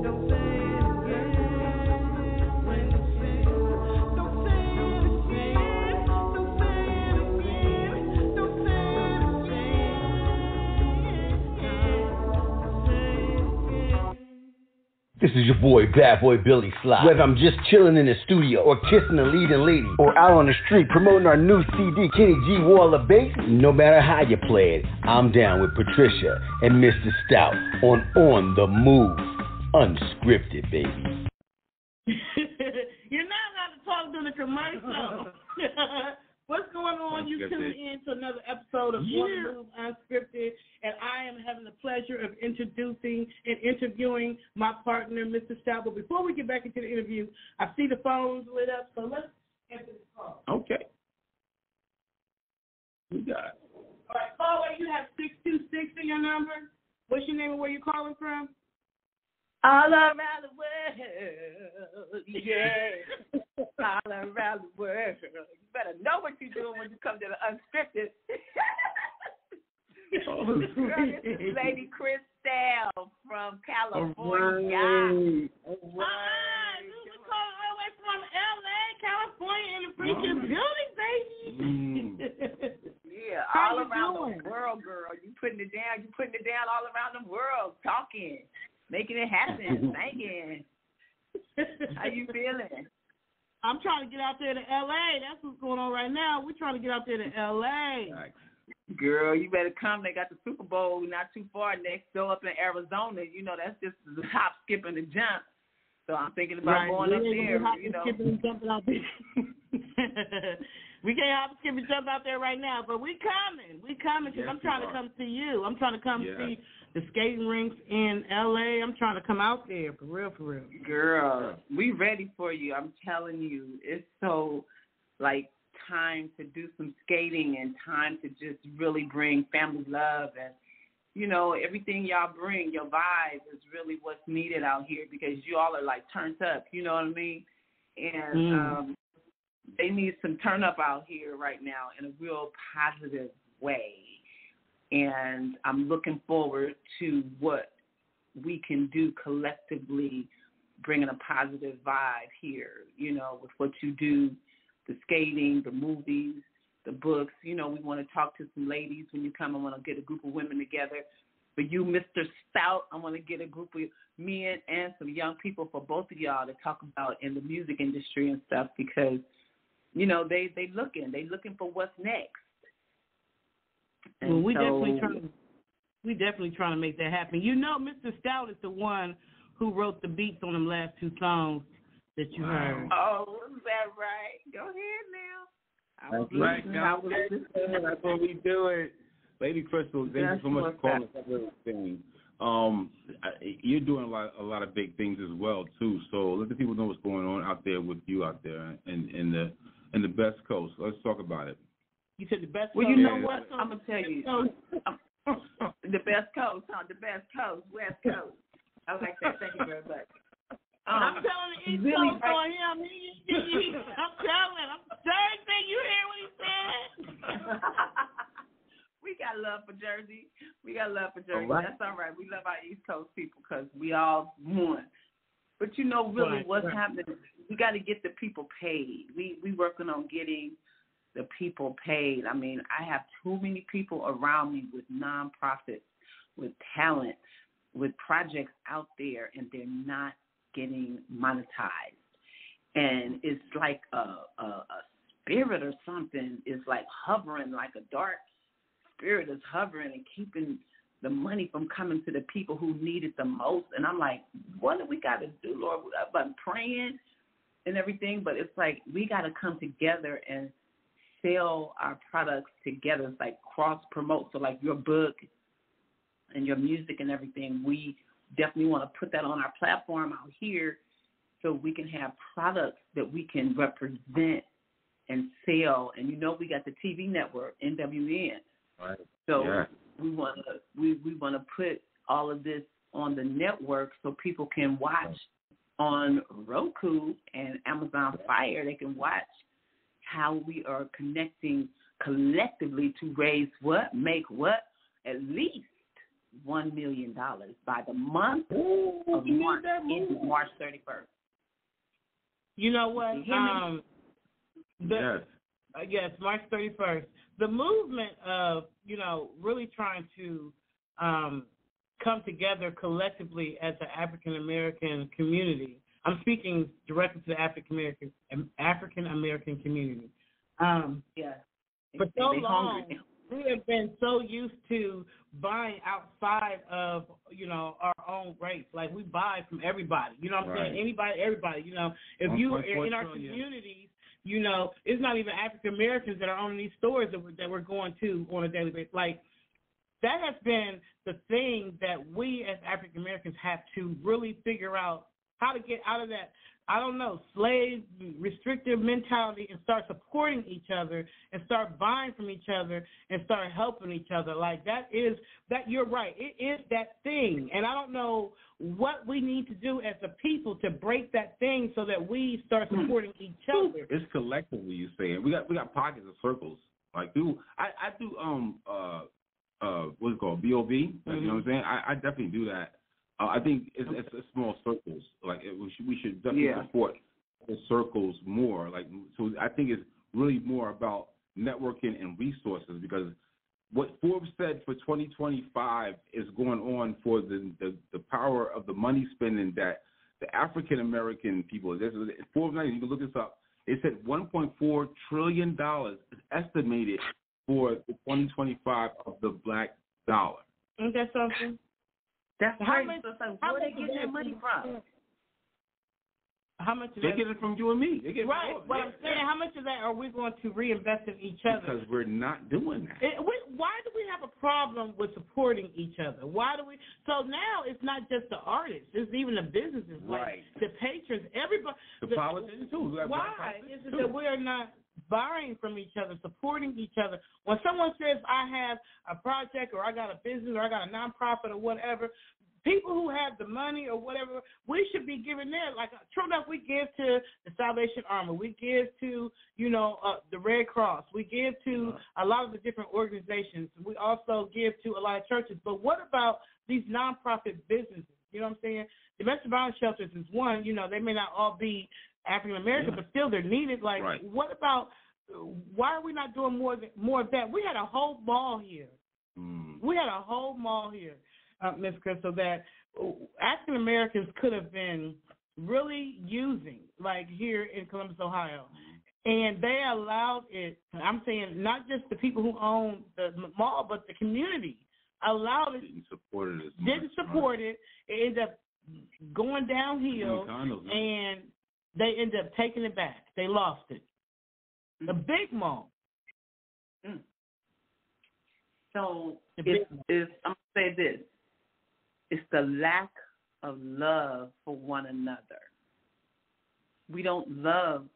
Don't say it again. When you say it, don't say it again. Don't say it again. Don't say it again. This is your boy, Bad Boy Billy Sly. Whether I'm just chilling in the studio or kissing a leading lady or out on the street promoting our new CD, Kenny G Wall of Bass, no matter how you play it, I'm down with Patricia and Mr. Stout on the Move. Unscripted, baby. You're not allowed to talk during the commercial. What's going on? You tune in to another episode of On the Move Unscripted, and I am having the pleasure of introducing and interviewing my partner, Mr. Stout. But before we get back into the interview, I see the phones lit up, so let's answer the call. Okay. We got it. All right, caller, you have 626 in your number. What's your name and where you calling from? All around the world, yeah. All around the world. You better know what you're doing when you come to the Unscripted. Girl, this is Lady Christelle from California. This is calling all the way from L.A., California, in the freaking building, baby. Yeah, How all you around doing? the world, girl. You putting it down all around the world, talking. Making it happen, singing. How you feeling? I'm trying to get out there to L.A. That's what's going on right now. We're trying to get out there to L.A. Girl, you better come. They got the Super Bowl not too far next door up in Arizona. You know, that's just the hop, skip, and the jump. So I'm thinking about going up there. Skipping and jumping out there. We can't hop, skip, and jump out there right now, but we coming. We coming because I'm trying to come see you. I'm trying to come see the skating rinks in L.A. I'm trying to come out there for real, for real. Girl, we ready for you. I'm telling you, it's so like time to do some skating and time to just really bring family love and, you know, everything y'all bring, your vibe is really what's needed out here because you all are like turned up, you know what I mean? And they need some turn up out here right now in a real positive way. And I'm looking forward to what we can do collectively, bringing a positive vibe here, you know, with what you do, the skating, the movies, the books. You know, we want to talk to some ladies when you come. I want to get a group of women together. For you, Mr. Stout, I want to get a group of men and some young people for both of y'all to talk about in the music industry and stuff because, you know, they looking for what's next. Well, we definitely trying to make that happen. You know, Mr. Stout is the one who wrote the beats on them last two songs that you heard. Oh, is that right? Go ahead now. That's right. Now, that's what we do it. Lady Crystal, thank you so much for calling us. You're doing a lot of big things as well too. So let the people know what's going on out there with you out there in the best coast. Let's talk about it. You said the best coast. Well, you know what? I'm gonna tell you, the best coast, huh? The best coast, West Coast. I like that. Thank you very much. I'm telling the East really Coast on him. I'm telling. I'm Jersey. You hear what he said? We got love for Jersey. All right. That's all right. We love our East Coast people because we all one. But you know, really, what's happening? We got to get the people paid. We working on getting the people paid. I mean, I have too many people around me with nonprofits, with talent, with projects out there, and they're not getting monetized. And it's like a spirit or something is like hovering, like a dark spirit is hovering and keeping the money from coming to the people who need it the most. And I'm like, what do we got to do, Lord? I've been praying and everything, but it's like we got to come together and sell our products together. It's like cross-promote. So like your book and your music and everything, we definitely want to put that on our platform out here so we can have products that we can represent and sell. And we got the TV network, NWN. Right. So we want to put all of this on the network so people can watch on Roku and Amazon Fire. They can watch how we are connecting collectively to raise make at least $1 million by the month of March, ending March 31st. You know what? Yes, March 31st. The movement of, really trying to come together collectively as an African-American community. I'm speaking directly to the African-American community. For so long, we have been so used to buying outside of, our own race. Like, we buy from everybody. You know what I'm saying? Anybody, everybody. If you are in our communities, it's not even African Americans that are owning these stores that we're going to on a daily basis. Like, that has been the thing that we as African Americans have to really figure out how to get out of that, slave, restrictive mentality and start supporting each other and start buying from each other and start helping each other. Like, you're right. It is that thing. And I don't know what we need to do as a people to break that thing so that we start supporting each other. It's collectively, you saying. We got pockets of circles. Like, I do what's it called, BOV? You know what I'm saying? I definitely do that. I think it's small circles. Like, we should definitely support the circles more. Like, so I think it's really more about networking and resources, because what Forbes said for 2025 is going on for the power of the money spending that the African American people. Forbes, you can look this up. It said $1.4 trillion is estimated for the 2025 of the black dollar. Ain't that something? That's how much, where they get that money from? How much they get it from you and me. Right. But I'm saying, how much of that are we going to reinvest in each other? Because we're not doing that. Why do we have a problem with supporting each other? Why do we? So now it's not just the artists; it's even the businesses, like the patrons, everybody. The politicians too. Why is it that we are not buying from each other, supporting each other? When someone says, I have a project or I got a business or I got a nonprofit or whatever, people who have the money or whatever, we should be giving there. Like, true enough, we give to the Salvation Army. We give to, the Red Cross. We give to a lot of the different organizations. We also give to a lot of churches. But what about these nonprofit businesses? You know what I'm saying? Domestic violence shelters is one. They may not all be African American, but still they're needed. Like, what about? Why are we not doing more of that? We had a whole mall here. We had a whole mall here, Ms. Crystal, that African Americans could have been really using, like here in Columbus, Ohio, and they allowed it. I'm saying not just the people who own the mall, but the community allowed it. Didn't support it. It ended up going downhill, and they ended up taking it back. They lost it. The big mall. So I'm going to say this. It's the lack of love for one another. We don't love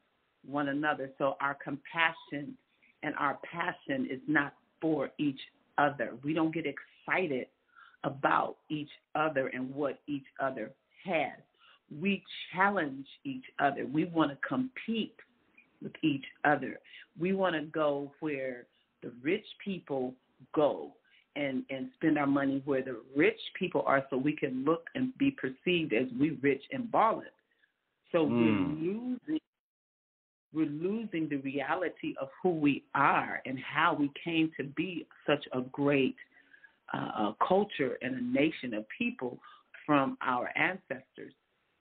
one another, so our compassion and our passion is not for each other. We don't get excited about each other and what each other has. We challenge each other. We want to compete with each other. We want to go where the rich people go and spend our money where the rich people are, so we can look and be perceived as we rich and balling. So we're losing the reality of who we are and how we came to be such a great culture and a nation of people from our ancestors.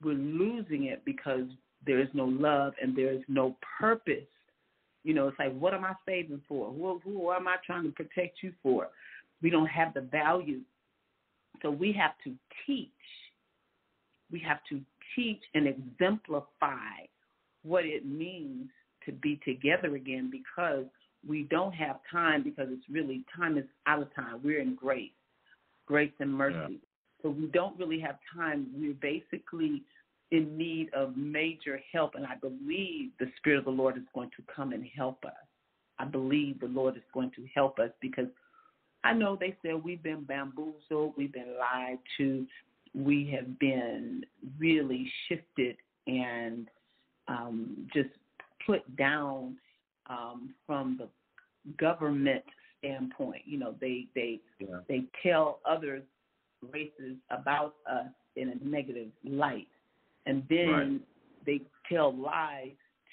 We're losing it because there is no love and there is no purpose. It's like, what am I saving for? Who am I trying to protect you for? We don't have the value. So we have to teach. We have to teach and exemplify what it means to be together again, because we don't have time because it's really, time is out of time. We're in grace and mercy. Yeah. So we don't really have time. We're basically in need of major help, and I believe the Spirit of the Lord is going to come and help us. I believe the Lord is going to help us because I know they said we've been bamboozled, we've been lied to, we have been really shifted and just put down from the government standpoint. You know, they tell other races about us in a negative light, and then they tell lies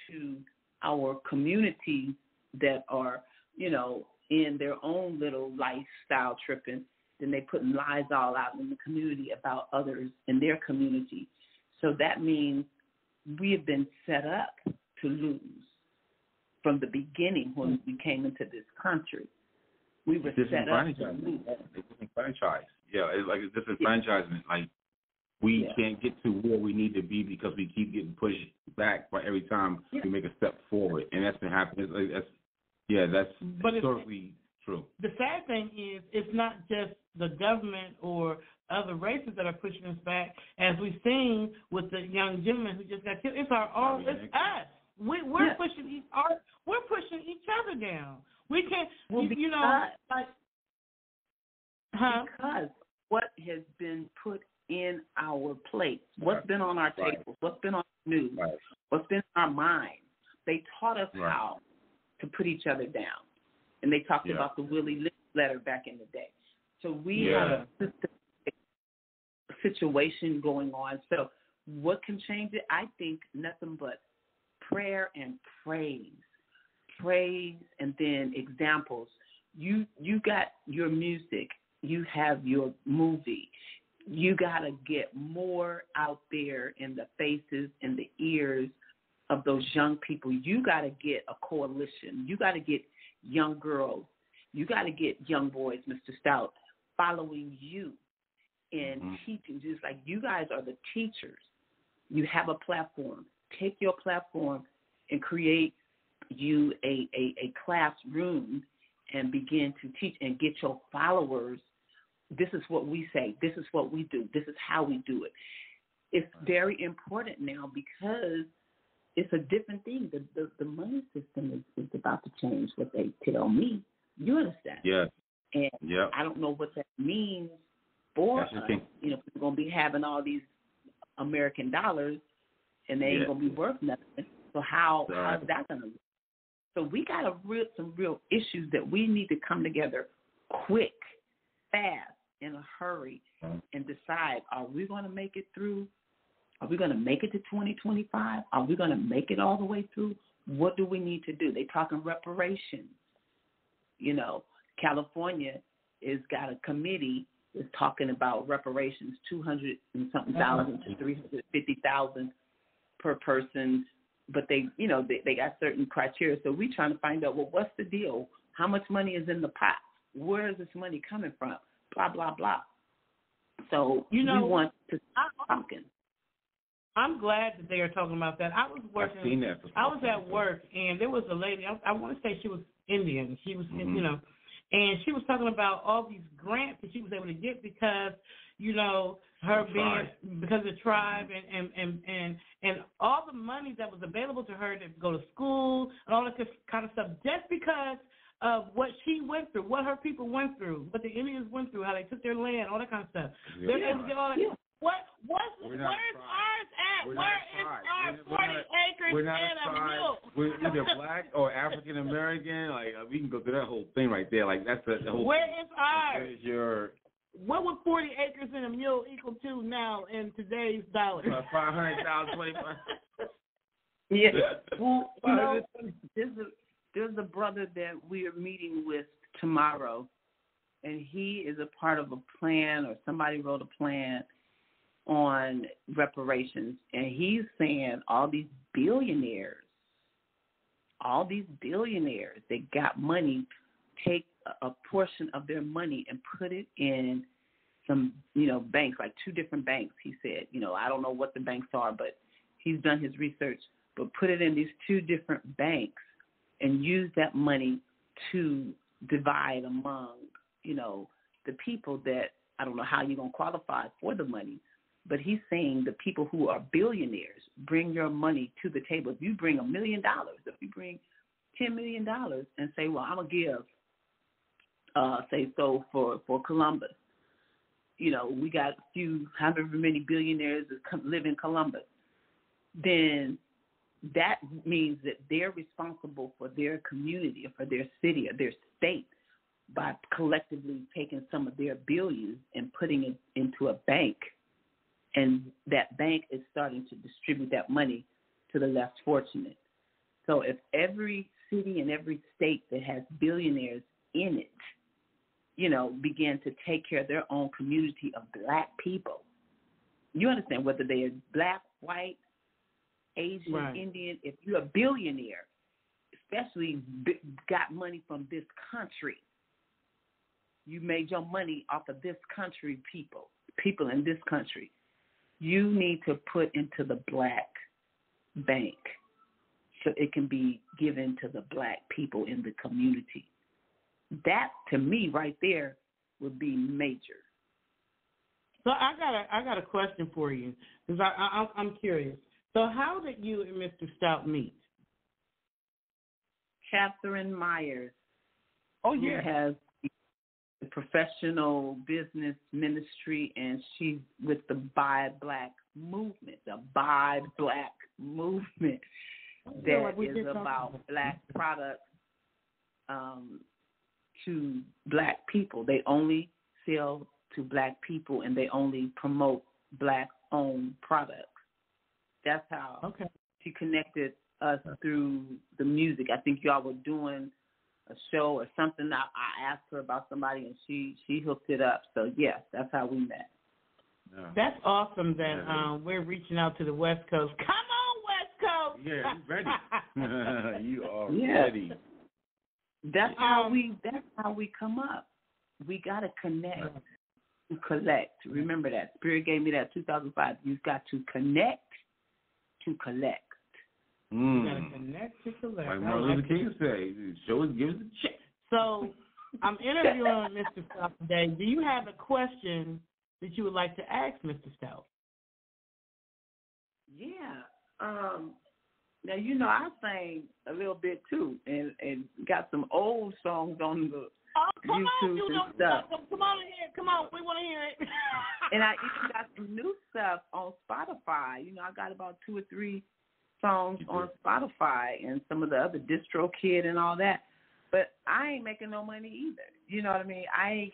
to our communities that are, you know, in their own little lifestyle tripping. Then they put lies all out in the community about others in their community. So that means we have been set up to lose from the beginning when we came into this country. We were set up to lose. It's disenfranchised. Yeah, it's like a disenfranchisement. Like, we can't get to where we need to be because we keep getting pushed back by every time we make a step forward. And that's been happening. That's historically true. The sad thing is it's not just the government or other races that are pushing us back. As we've seen with the young gentleman who just got killed, it's our own. It's us. We're pushing each other down. We can't. Because what has been put in our plates, what's been on our tables, what's been on the news, what's been in our minds. They taught us how to put each other down. And they talked about the Willie Lynch letter back in the day. So we have a situation going on. So what can change it? I think nothing but prayer and praise. Praise and then examples. You got your music. You have your movie. You got to get more out there in the faces and the ears of those young people. You got to get a coalition. You got to get young girls. You got to get young boys, Mr. Stout, following you and teaching. Just like you guys are the teachers. You have a platform. Take your platform and create you a classroom and begin to teach and get your followers. This is what we say. This is what we do. This is how we do it. It's very important now because it's a different thing. The money system is about to change, what they tell me. You understand? Yeah. And I don't know what that means for us. You know, we're going to be having all these American dollars, and they ain't going to be worth nothing. So how's that going to work? So we got some real issues that we need to come together quick, fast, in a hurry, and decide, are we going to make it through? Are we going to make it to 2025? Are we going to make it all the way through? What do we need to do? They're talking reparations. You know, California has got a committee that's talking about reparations, $200 and something thousand to $350,000 per person. But they got certain criteria. So we're trying to find out, well, what's the deal? How much money is in the pot? Where is this money coming from? Blah, blah, blah. So we want to stop talking. I'm glad that they are talking about that. I was working. I've seen that before. I was at work, and there was a lady. I want to say she was Indian. She was, and she was talking about all these grants that she was able to get because, her being because of the tribe and all the money that was available to her to go to school and all that kind of stuff, just because of what she went through, what her people went through, what the Indians went through, how they took their land, all that kind of stuff. Yeah. They're able to get all that. Yeah. Where's ours at? Where is our 40 acres and a mule? We're either black or African American. Like, we can go through that whole thing right there. Like, that's the whole. Where is ours? Where is what would 40 acres and a mule equal to now in today's dollars? 500,000, 25. Yeah. Well, there's a brother that we are meeting with tomorrow, and he is a part of a plan, or somebody wrote a plan on reparations, and he's saying all these billionaires, they got money, take a portion of their money and put it in some, banks, like 2 different banks, he said. I don't know what the banks are, but he's done his research, but put it in these 2 different banks and use that money to divide among, the people that, I don't know how you're going to qualify for the money, but he's saying the people who are billionaires, bring your money to the table. If you bring $1 million, if you bring $10 million and say, well, I'm going to give, say so for Columbus, we got a few, however many billionaires that live in Columbus, then that means that they're responsible for their community or for their city or their state by collectively taking some of their billions and putting it into a bank. And that bank is starting to distribute that money to the less fortunate. So if every city and every state that has billionaires in it, begin to take care of their own community of black people, you understand, whether they are black, white, Asian, right, Indian, if you're a billionaire, especially got money from this country, you made your money off of this country, people in this country, you need to put into the black bank so it can be given to the black people in the community. That, to me, right there, would be major. So I got a question for you, because I'm curious. So how did you and Mr. Stout meet? Catherine Myers. Oh, yeah. Who has the professional business ministry, and she's with the Buy Black movement, that is about black products to black people. They only sell to black people, and they only promote black-owned products. That's how she connected us through the music. I think y'all were doing a show or something. I asked her about somebody, and she hooked it up. So, yes, that's how we met. Yeah. That's awesome that we're reaching out to the West Coast. Come on, West Coast! Yeah, you ready. You are ready. That's how we come up. We got to connect to collect. Remember that. Spirit gave me that 2005. You've got to connect to collect. You got to connect to collect. Like Martin Luther King say, show us, give us a check. So I'm interviewing Mr. Stout today. Do you have a question that you would like to ask Mr. Stout? Yeah. Now, I sang a little bit, too, and got some old songs on the YouTube and stuff. Come on here. Come on. We want to hear it. And I even got some new stuff on Spotify. I got about 2 or 3 songs on Spotify and some of the other Distro Kid and all that. But I ain't making no money either. You know what I mean? I ain't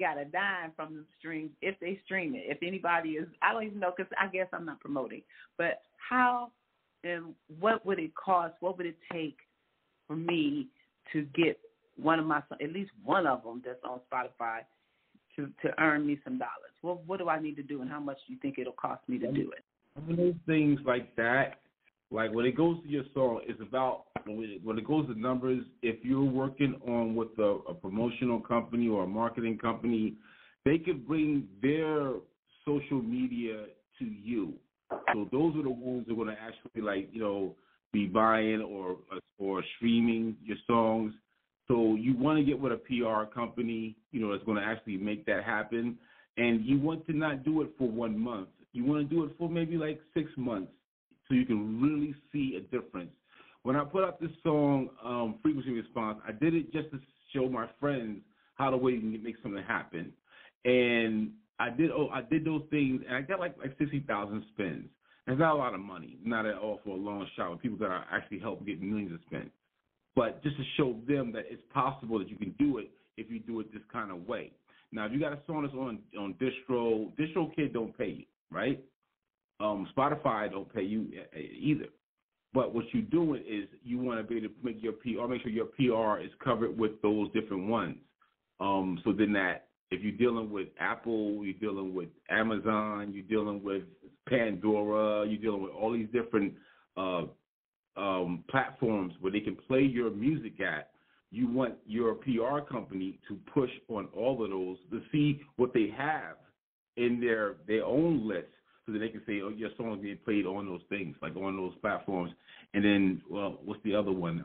got a dime from the streams if they stream it. If anybody is, I don't even know, because I guess I'm not promoting. But how and what would it cost? What would it take for me to get one of my, at least one of them that's on Spotify, to earn me some dollars? What do I need to do, and how much do you think it'll cost me to do it? Some of those things like that, like when it goes to your song, it's about, when it goes to numbers, if you're working on with a promotional company or a marketing company, they could bring their social media to you. So those are the ones that are going to actually, be buying or streaming your songs. So you want to get with a PR company, that's going to actually make that happen. And you want to not do it for 1 month. You want to do it for maybe 6 months so you can really see a difference. When I put out this song, Frequency Response, I did it just to show my friends how the way you can make something happen. And I did those things, and I got like 60,000 spins. That's not a lot of money, not at all for a long shot with people that are actually help get millions of spins. But just to show them that it's possible that you can do it if you do it this kind of way. Now, if you got a song that's on Distro Kid don't pay you, right? Spotify don't pay you either. But what you're doing is you want to be able to make your PR, make sure your PR is covered with those different ones. So then that if you're dealing with Apple, you're dealing with Amazon, you're dealing with Pandora, you're dealing with all these different platforms where they can play your music at, you want your PR company to push on all of those to see what they have in their own list so that they can say, oh, your song is being played on those things, like on those platforms. And then, well, what's the other one?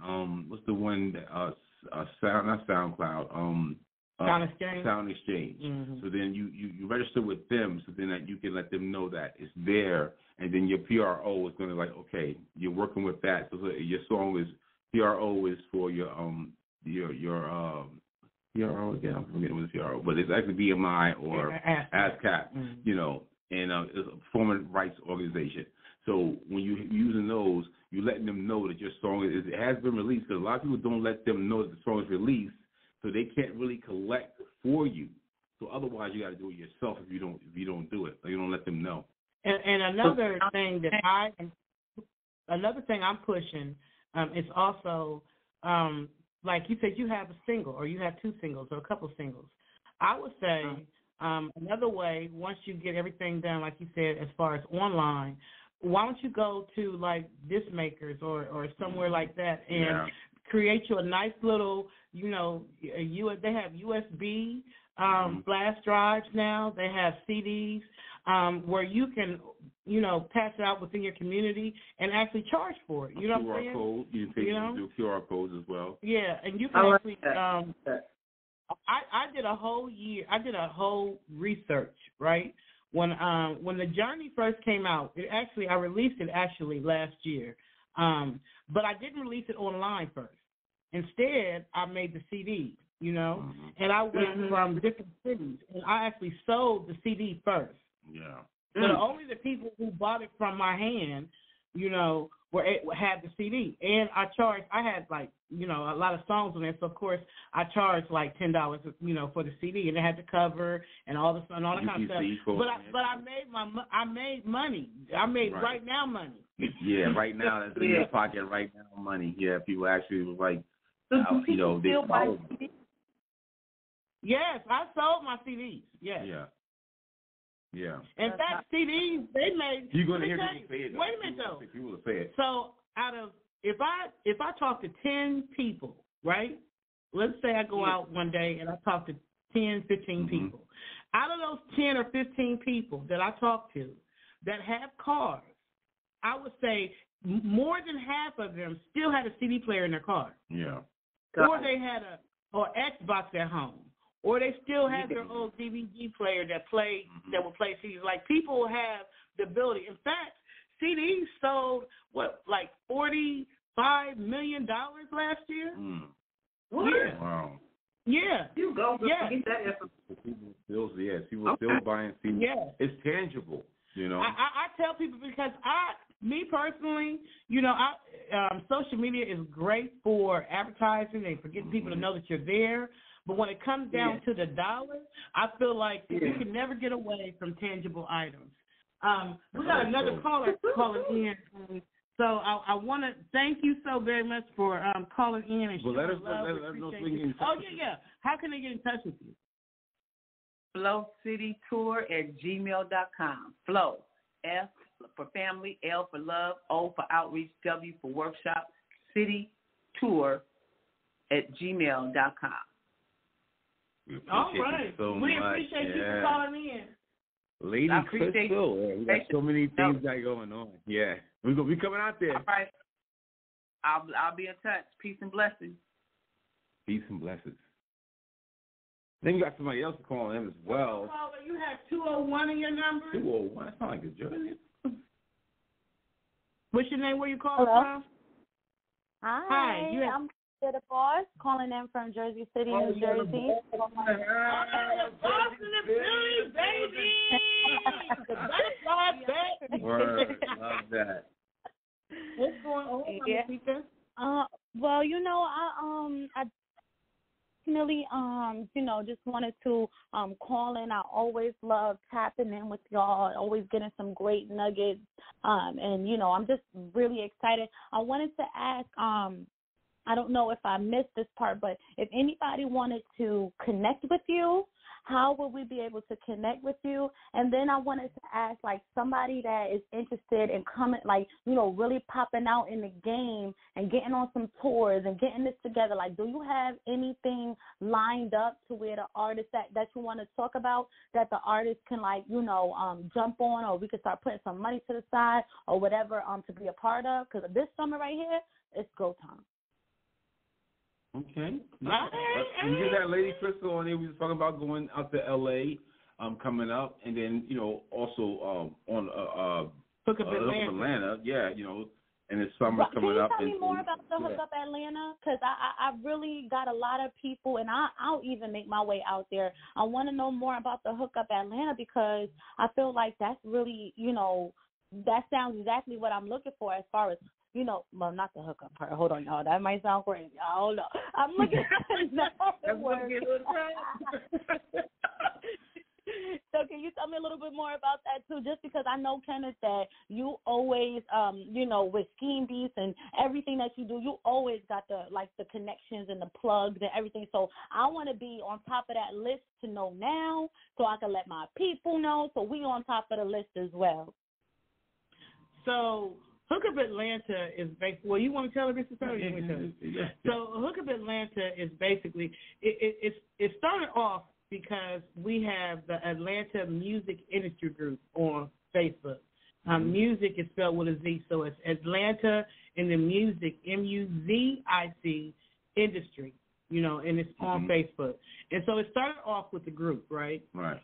What's the one that not SoundCloud. Sound Exchange. Sound Exchange. Mm-hmm. So then you register with them, so then that you can let them know that it's there, and then your PRO is going to okay, you're working with that. So your song is PRO is for your PRO again. I'm forgetting what PRO, but it's actually BMI or ASCAP, and it's a performance rights organization. So when you're using those, you're letting them know that your song it has been released. Because a lot of people don't let them know that the song is released, so they can't really collect for you. So otherwise, you got to do it yourself if you don't do it. Or you don't let them know. And another thing I'm pushing is also like you said, you have a single or you have two singles or a couple singles. I would say another way, once you get everything done, like you said, as far as online, why don't you go to like Disc Makers or somewhere like that and create you a nice little, they have USB flash drives now. They have CDs where you can, pass it out within your community and actually charge for it. You know what I'm saying? QR code. You can do QR codes as well. Yeah, and you can actually. I did a whole year. I did a whole research, right? When the Journey first came out, I released it last year, but I didn't release it online first. Instead, I made the CD, and I went from different cities, and I actually sold the CD first. Yeah. So only the people who bought it from my hand, had the CD, and I had a lot of songs on there, so of course I charged like $10, for the CD, and it had the cover and all that kind of stuff. But I made money. I made right now money. Yeah, right now that's in your pocket right now money. Yeah, people actually was like, so do people still buy CDs? Yes, I sold my CDs. Yes. Yeah. Yeah. In fact, CDs they made. You're gonna hear people say it. Wait a minute though. People will say it. So if I talk to 10 people, right? Let's say I go out one day and I talk to 10, 15 people. Out of those 10 or 15 people that I talk to that have cars, I would say more than half of them still had a CD player in their car. Yeah. Or they had or Xbox at home. Or they still have their old DVD player that will play CDs. Like, people have the ability. In fact, CDs sold like $45 million last year. What? Yeah. Wow. Yeah. You go yeah. get that. People still buying CDs. Yeah. It's tangible. I tell people because me personally, social media is great for advertising and for getting people to know that you're there. But when it comes down to the dollar, I feel like you can never get away from tangible items. We got another caller calling in. So I want to thank you so very much for calling in and showing love. Let us know if we can get in touch with you. Yeah. How can they get in touch with you? FlowCityTour@gmail.com. Flow, F for family, L for love, O for outreach, W for workshop, citytour@gmail.com. All right. We appreciate you for calling in. Lady Crystal. We got so many things that going on. Yeah. We're going to be coming out there. All right. I'll be in touch. Peace and blessings. Peace and blessings. Then you got somebody else calling in as well. You have 201 in your number? 201. That's not like a Jersey. What's your name? Where you calling from? Hi. I'm the boss calling in from Jersey City, New Jersey. Boston and Philly, baby! The butterfly back. Word. Love that. What's going on, Patricia? Well, I definitely, just wanted to call in. I always love tapping in with y'all, always getting some great nuggets. And, I'm just really excited. I wanted to ask, I don't know if I missed this part, but if anybody wanted to connect with you, how would we be able to connect with you? And then I wanted to ask, somebody that is interested in coming, really popping out in the game and getting on some tours and getting this together. Do you have anything lined up to where the artist that you want to talk about that the artist can, jump on, or we could start putting some money to the side or whatever to be a part of? Because this summer right here, it's go time. Okay. Nice. You get that Lady Crystal on there. We was talking about going out to L.A. Coming up, and then also on Hook Up Atlanta. Yeah, and the summer's coming up. Can you tell me more about the Hook Up Atlanta? Because I really got a lot of people, and I'll even make my way out there. I want to know more about the Hook Up Atlanta because I feel like that's really, that sounds exactly what I'm looking for as far as, well, not the hookup part. Hold on, y'all. That might sound crazy. I don't know. I'm looking at another word. So can you tell me a little bit more about that, too? Just because I know, Kenneth, that you always, with Scheme Beats and everything that you do, you always got the connections and the plugs and everything. So I want to be on top of that list to know now so I can let my people know. So we on top of the list as well. So Hook Up Atlanta is basically, well, you want to tell her this is how you tell it? So Hook Up Atlanta is basically, it started off because we have the Atlanta Music Industry Group on Facebook. Music is spelled with a Z, so it's Atlanta and the Music, MUZIC Industry, and it's on Facebook. And so it started off with the group, right? Right.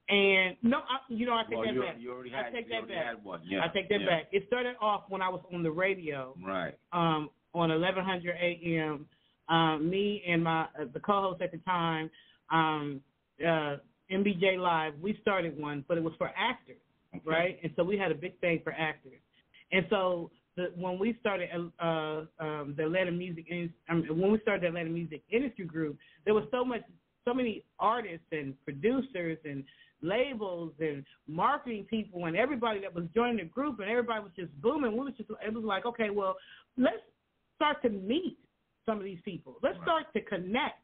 And no, I take that back. You already I take that back. Had one. Yeah. I take that back. It started off when I was on the radio. Right. On 1100 AM. Me and the co-host at the time, MBJ Live, we started one, but it was for actors, right? And so we had a big thing for actors. And so when we started the Atlanta Music Industry Group, there was so many artists and producers and labels and marketing people and everybody that was joining the group, and everybody was just booming. It was like, okay, well, let's start to meet some of these people. Let's start to connect.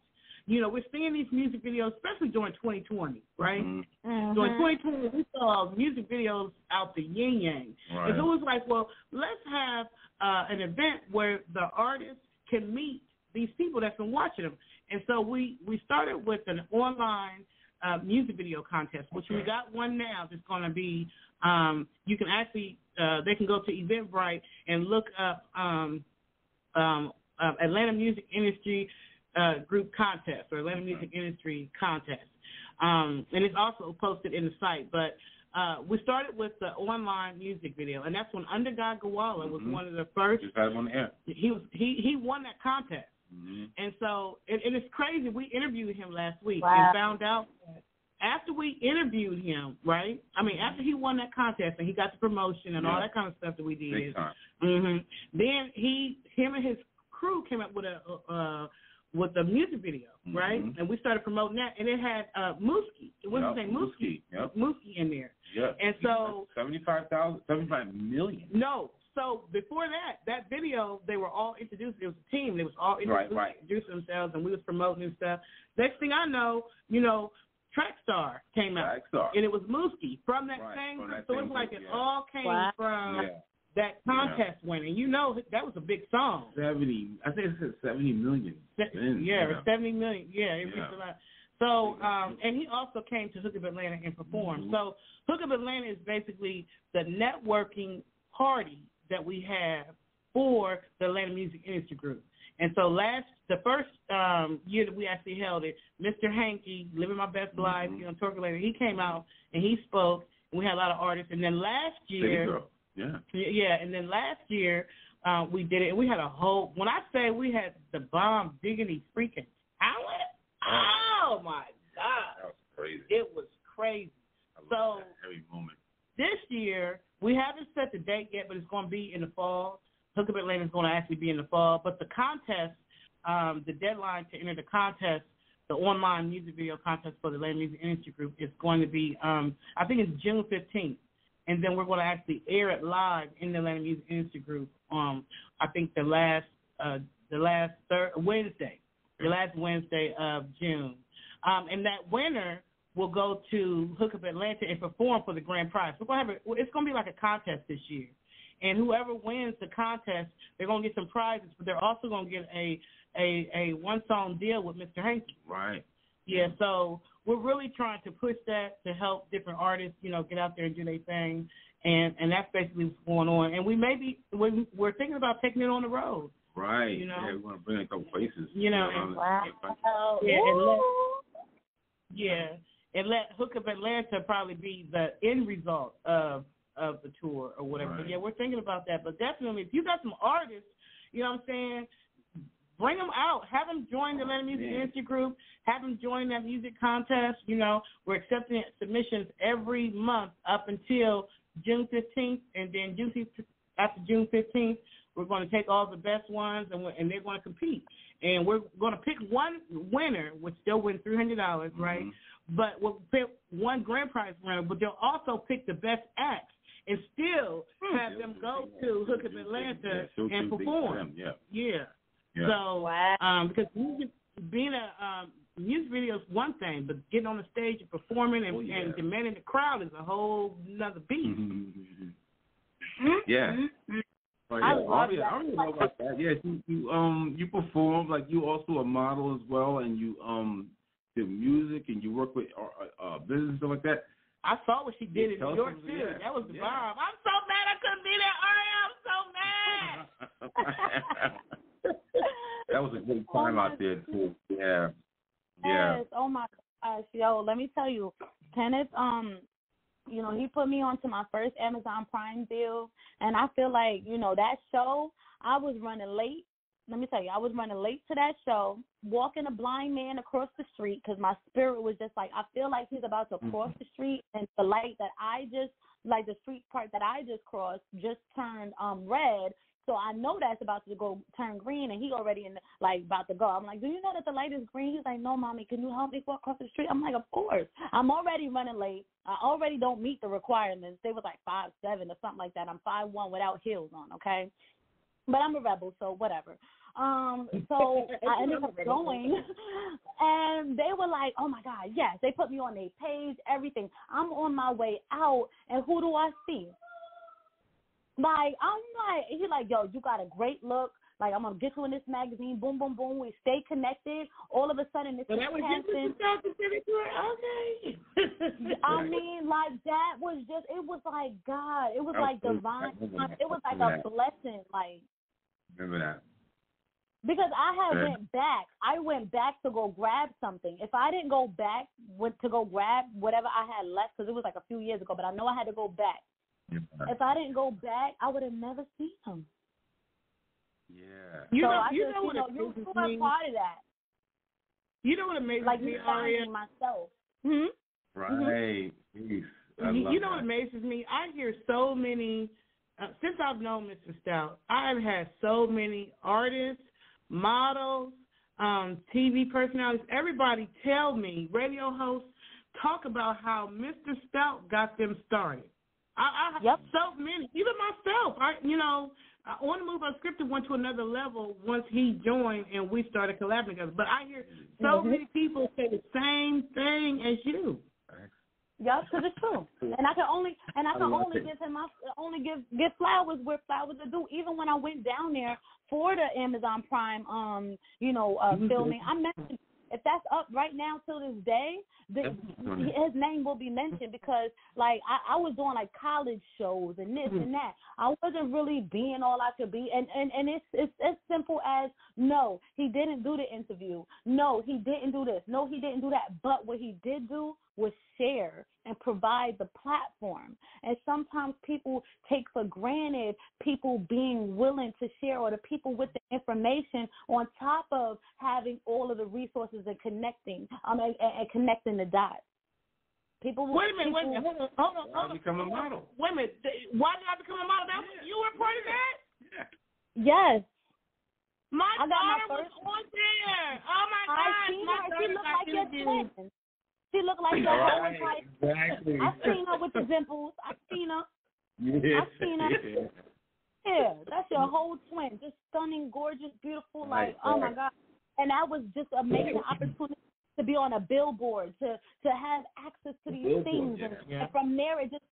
We're seeing these music videos, especially during 2020, right? Mm-hmm. During 2020, we saw music videos out the yin-yang. Right. And so it was like, well, let's have an event where the artists can meet these people that's been watching them. And so we started with an online music video contest, which we got one now that's going to be, you can actually, they can go to Eventbrite and look up Atlanta Music Industry Group Contest or Atlanta Music Industry Contest. And it's also posted in the site. But we started with the online music video, and that's when Under God Gawala was one of the first. He won that contest. Mm-hmm. And so, and it's crazy. We interviewed him last week and found out that after we interviewed him, right? I mean, after he won that contest and he got the promotion and all that kind of stuff that we did. Big time. Mm-hmm. Then him and his crew came up with a music video, right? And we started promoting that, and it had Mooski. What's his name? Mooski. Yep. Mooski in there. Yeah. And so 75 million. No. So before that video, they were all introduced. It was a team. They was all introduced themselves, and we was promoting and stuff. Next thing I know, Trackstar came out, and it was Mooski from that same group. So it's like it all came from that contest winner. That was a big song. 70. I think it said 70 million. 70 million. Yeah, it reached a lot. So, and he also came to Hook Up Atlanta and performed. So Hook Up Atlanta is basically the networking party that we have for the Atlanta Music Industry Group. And so the first year that we actually held it, Mr. Hankey, Living My Best Life, Torque Atlanta, he came out and he spoke, and we had a lot of artists. And then last year, and then last year we did it, and we had when I say we had the bomb diggity freaking talent, oh my God. That was crazy. It was crazy. So every moment. This year, we haven't set the date yet, but it's going to be in the fall. Hook Up Atlanta is going to actually be in the fall. But the contest, the deadline to enter the contest, the online music video contest for the Atlanta Music Industry Group is going to be, I think it's June 15th. And then we're going to actually air it live in the Atlanta Music Industry Group. I think the last Wednesday of June. And that winner will go to Hook Up Atlanta and perform for the grand prize. It's going to be like a contest this year. And whoever wins the contest, they're going to get some prizes, but they're also going to get a one-song deal with Mr. Hankey. Right. Yeah, so we're really trying to push that to help different artists, get out there and do their thing. And that's basically what's going on. And we're thinking about taking it on the road. Right. You know? Yeah, we want to bring a couple places. You know, and let Hook Up Atlanta probably be the end result of the tour or whatever. Right. But yeah, we're thinking about that. But definitely, if you got some artists, you know what I'm saying, bring them out. Have them join the Atlanta Music Industry Group. Have them join that music contest. You know, we're accepting submissions every month up until June 15th, and then after June 15th, we're going to take all the best ones, and they're going to compete. And we're going to pick one winner, which they'll win $300, right? But we'll pick one grand prize winner, but they'll also pick the best acts and still have them go to Hook Up Atlanta and perform. Yeah. So, because being a music video is one thing, but getting on the stage and performing and demanding the crowd is a whole nother beast. Yeah. Oh, yeah. I really know about that. Yeah, you perform, like you also a model as well, and you do music and you work with business and stuff like that. I saw what she did in New York too. Yeah. That was the vibe. I'm so mad I couldn't be there. I'm so mad. That was a good time out there too. Yeah. Yes. Oh my gosh, yo, let me tell you, Kenneth. You know, he put me onto my first Amazon Prime deal, and I feel like, you know, that show, I was running late. Let me tell you, I was running late to that show, walking a blind man across the street because my spirit was just like, I feel like he's about to cross the street, and the light that the street part that I just crossed just turned red. So I know that's about to go turn green, and he already about to go. I'm like, do you know that the light is green? He's like, no, mommy, can you help me walk across the street? I'm like, of course. I'm already running late. I already don't meet the requirements. They was like 5'7" or something like that. I'm 5'1" without heels on, okay? But I'm a rebel, so whatever. So I ended up going, and they were like, oh, my God, yes. They put me on their page, everything. I'm on my way out, and who do I see? Like, he's like, yo, you got a great look. Like, I'm going to get you in this magazine. Boom, boom, boom. We stay connected. All of a sudden, this is happening. Okay. I mean, like, that was just, it was like God. It was like divine. It was like a blessing. Like, remember that. Because I went back to go grab something. If I didn't go back to go grab whatever I had left, because it was like a few years ago, but I know I had to go back. If I didn't go back, I would have never seen him. Yeah. You know what part of that. You know what amazes me, Aria? Myself. Right. You know what amazes me? I hear so many, since I've known Mr. Stout, I've had so many artists, models, TV personalities, everybody tell me, radio hosts, talk about how Mr. Stout got them started. I have so many, even myself. On the Move Unscripted went to another level once he joined and we started collaborating together. But I hear so many people say the same thing as you. Yep, because it's true. And I can only give him give flowers where flowers are due. Even when I went down there for the Amazon Prime filming, I mentioned, if that's up right now till this day, his name will be mentioned because, like, I was doing, like, college shows and this and that. I wasn't really being all I could be. And it's as simple as, no, he didn't do the interview. No, he didn't do this. No, he didn't do that. But what he did do was share and provide the platform. And sometimes people take for granted people being willing to share, or the people with the information on top of having all of the resources and connecting and connecting the dots. Wait a minute, hold on. Become a model. Wait a minute. Why did I become a model? You were part of that? Yeah. Yes. My daughter was on there. Oh, my God. She looked like your twin. She looked like your whole type. Exactly. I've seen her with the dimples. I've seen her. Yeah, that's your whole twin. Just stunning, gorgeous, beautiful. Like, oh, my God. And that was just an amazing opportunity to be on a billboard, to have access to these things. And from there, it just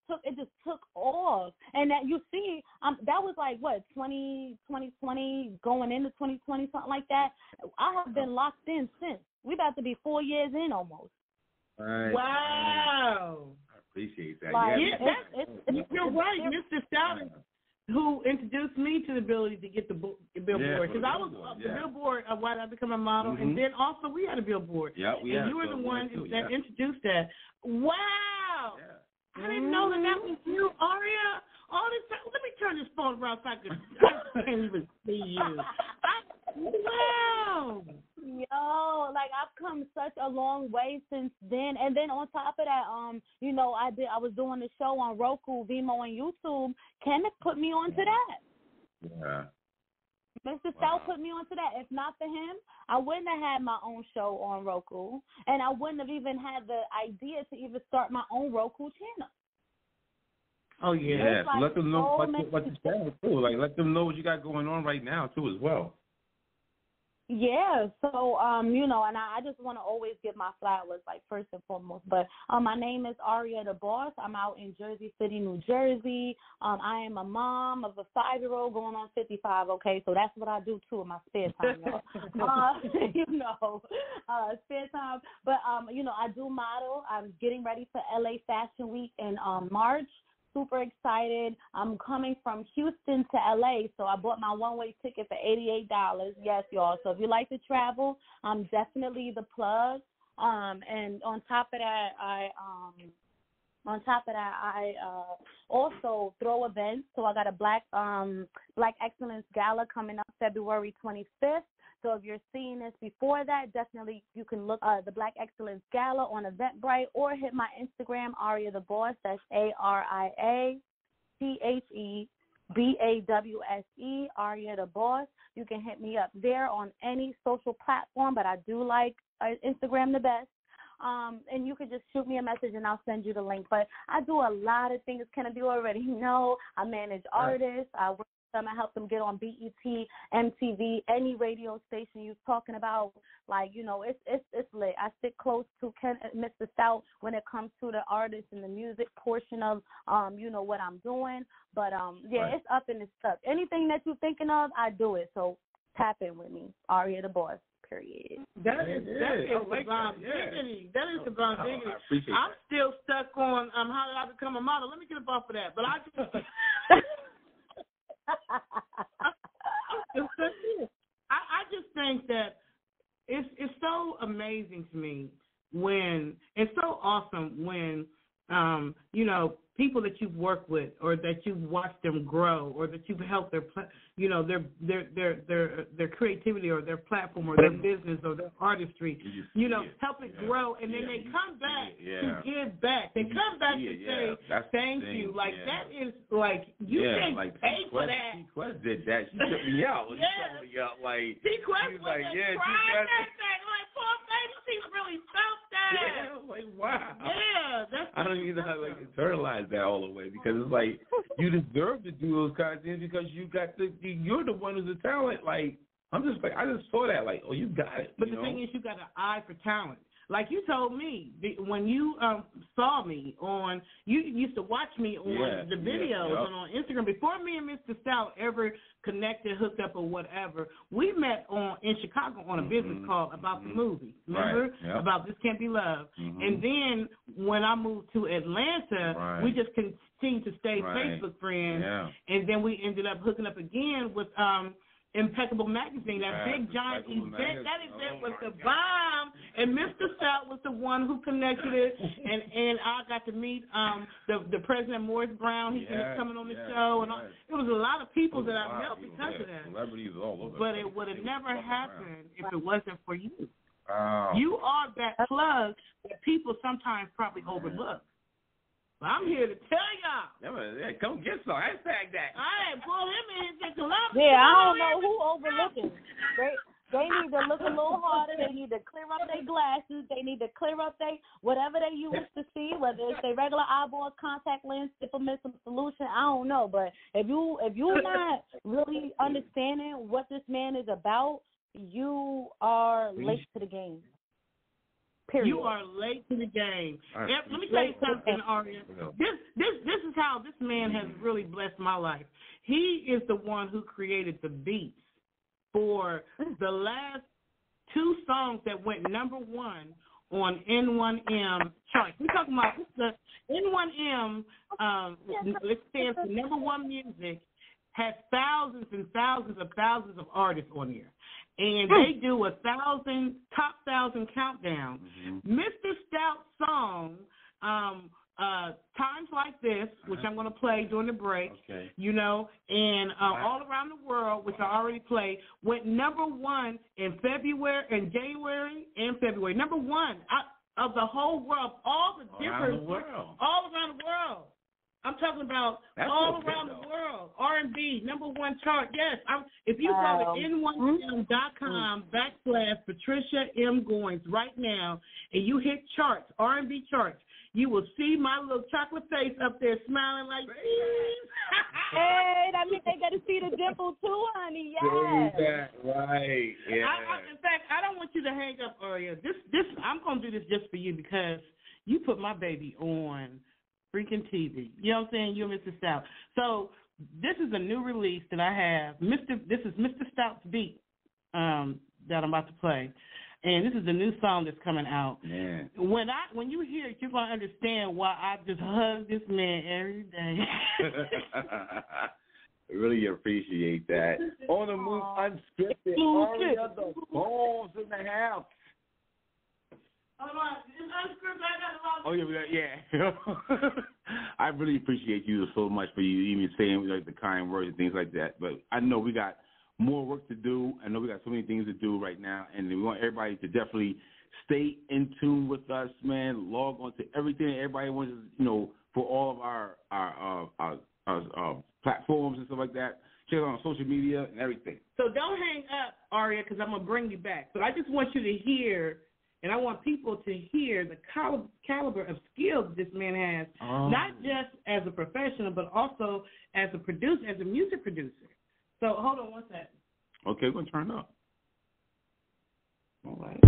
took off. And that you see, that was like, what, 2020, going into 2020, something like that. I have been locked in since. We're about to be 4 years in almost. Right. Wow. I appreciate that. Like, you're right. Mr. Stout who introduced me to the ability to get the billboard. Because I was the billboard of why I became a model, and then also we had a billboard. Yeah, and you were the one that introduced that. Wow. Yeah. I didn't know that was you, Aria. All this time. Let me turn this phone around so I can't even see you. Wow. Yo, like I've come such a long way since then. And then on top of that, you know, I was doing the show on Roku, Vimeo, and YouTube. Kenneth put me onto that. Yeah. Mr. Stout put me onto that. If not for him, I wouldn't have had my own show on Roku, and I wouldn't have even had the idea to even start my own Roku channel. Oh yeah, like let them know what you stand too. Like let them know what you got going on right now too as well. Yeah, so you know, and I just want to always give my flowers, like first and foremost. But my name is Aria the Boss. I'm out in Jersey City, New Jersey. I am a mom of a 5-year-old going on 55. Okay, so that's what I do too in my spare time, y'all. You know, spare time. But you know, I do model. I'm getting ready for LA Fashion Week in March. Super excited. I'm coming from Houston to LA, so I bought my one-way ticket for $88. Yes, y'all. So if you like to travel, I'm definitely the plug. And on top of that, I also throw events. So I got a Black Excellence Gala coming up February 25th. So if you're seeing this before that, definitely you can look the Black Excellence Gala on Eventbrite or hit my Instagram, Aria the Boss. That's AriaTheBawse, Aria the Boss. You can hit me up there on any social platform, but I do like Instagram the best. And you can just shoot me a message and I'll send you the link. But I do a lot of things. Can you already know? I manage artists. I work with them. I help them get on BET, MTV, any radio station you're talking about. Like, you know, it's lit. I stick close to Mr. Stout when it comes to the artist and the music portion of, you know, what I'm doing. But, It's up and it's stuck. Anything that you're thinking of, I do it. So tap in with me, Aria the Boss. Period. That is Savon Dignity. That is Savon Dignity. I'm still stuck on how did I become a model. Let me get up off of that. But I just think that it's so amazing to me when it's so awesome when you know, people that you've worked with or that you've watched them grow or that you've helped their creativity or their platform or their business or their artistry, you know, help it grow, and then they come back to give back. They come back to say thank you. Like that is like you can't pay for that. T-Quest did that. She took me out. She took me out like T-Quest was like that thing. Like poor baby, she really felt that. Yeah, I was like wow. Yeah, that's. I don't even know how to internalize that all the way because it's like you deserve to do those kind of things because you're the one who's the talent. Like I'm just like I just saw that like oh you got it. But the thing is you got an eye for talent. Like you told me when you saw me on, you used to watch me on the videos and on Instagram. Before me and Mr. Stout ever connected, hooked up, or whatever, we met in Chicago on a business call about the movie. Remember? Right. Yep. About This Can't Be Love. And then when I moved to Atlanta, we just continued to stay Facebook friends. Yeah. And then we ended up hooking up again with Impeccable Magazine, that big giant event. That event was the bomb, and Mr. Stout was the one who connected it, and I got to meet the president, Morris Brown. He's coming on the show, and it was a lot of people that I met because of that. Celebrities all over. But it would have never happened if it wasn't for you. You are that plug that people sometimes probably overlook. I'm here to tell y'all. Yeah, come get some. Hashtag that. All right, pull him in and take a lot. Yeah, I don't know who overlooking. They need to look a little harder. They need to clear up their glasses. They need to clear up whatever they use to see, whether it's their regular eyeballs, contact lens, implement some solution. I don't know, but if you're not really understanding what this man is about, you are late to the game. Period. You are late to the game. Let me tell you something, Aria. This is how this man has really blessed my life. He is the one who created the beats for the last 2 songs that went number 1 on N1M charts. We're talking about the N1M. It stands for number 1 music has thousands and thousands of artists on there. And they do a top 1,000 countdown. Mr. Stout's song, Times Like This, which I'm going to play during the break, you know, and All Around the World, which I already played, went number 1 in January and February. Number 1 of the whole world, all around the world. I'm talking about around the world. R&B, number 1 chart. Yes, if you go to n1.com/Patricia M. Goins right now, and you hit charts, R&B charts, you will see my little chocolate face up there smiling like this. Hey, that means they got to see the dimple too, honey. Yes. Right. Yeah. In fact, I don't want you to hang up, Aria. I'm going to do this just for you because you put my baby on freaking TV. You know what I'm saying? You and Mr. Stout. So this is a new release that I have. This is Mr. Stout's beat that I'm about to play. And this is a new song that's coming out. Man. When you hear it, you're going to understand why I just hug this man every day. Really appreciate that. On the move, unscripted. Aria, the balls in the house. Oh yeah. I really appreciate you so much for you even saying like the kind words and things like that. But I know we got more work to do. I know we got so many things to do right now, and we want everybody to definitely stay in tune with us, man. Log on to everything. Everybody wants, for all of our platforms and stuff like that. Check it out on social media and everything. So don't hang up, Aria, because I'm gonna bring you back. So I just want you to hear. And I want people to hear the caliber of skills this man has, not just as a professional, but also as a producer, as a music producer. So hold on one second. Okay, we're going to turn it up. All right.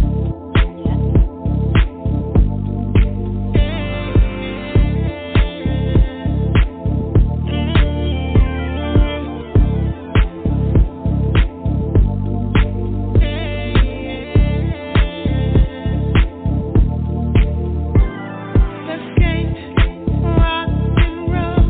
Rock and roll.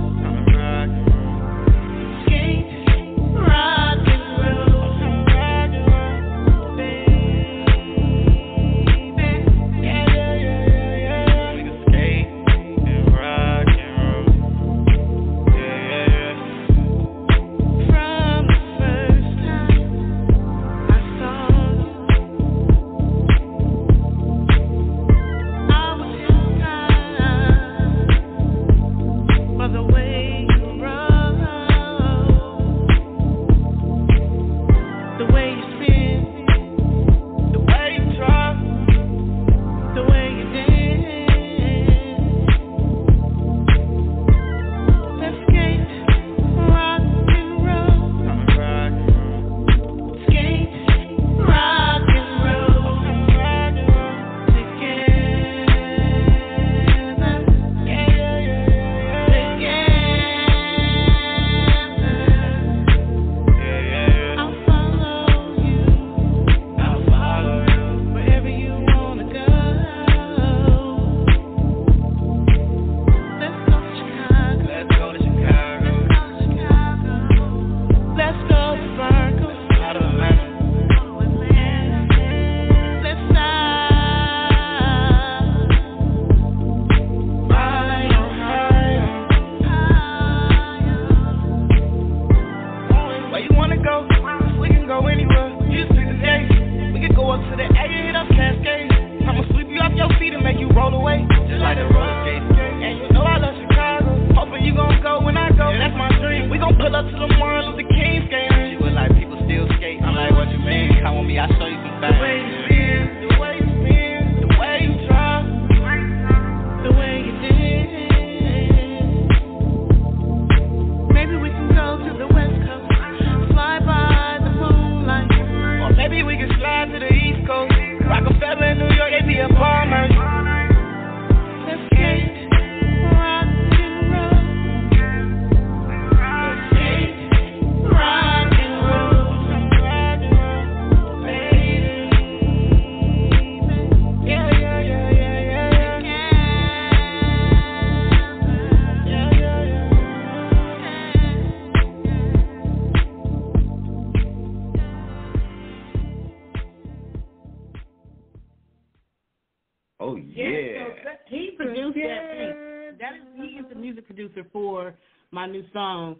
Oh yeah. So he produced that. He is the music producer for my new song,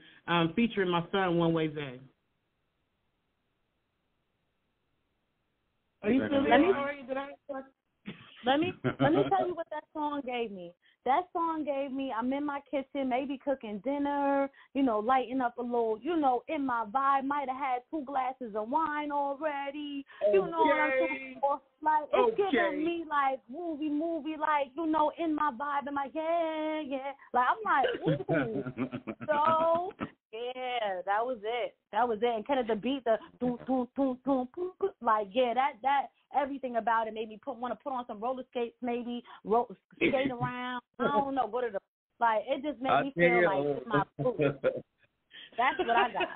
featuring my son One Way Zay. Are you still there? Let me tell you what that song gave me. That song gave me, I'm in my kitchen, maybe cooking dinner, lighting up a little, in my vibe. Might have had 2 glasses of wine already. You know what I'm saying? Like, it's giving me, like, movie, like, in my vibe. I'm like, yeah. Like, I'm like, ooh. So, yeah, that was it. And kind of the beat, the boom, boom, boom, boom, boom, like, yeah, that everything about it made me want to put on some roller skates, maybe skate around. I don't know, go to the, like, it just made me feel like it's my food. That's what I got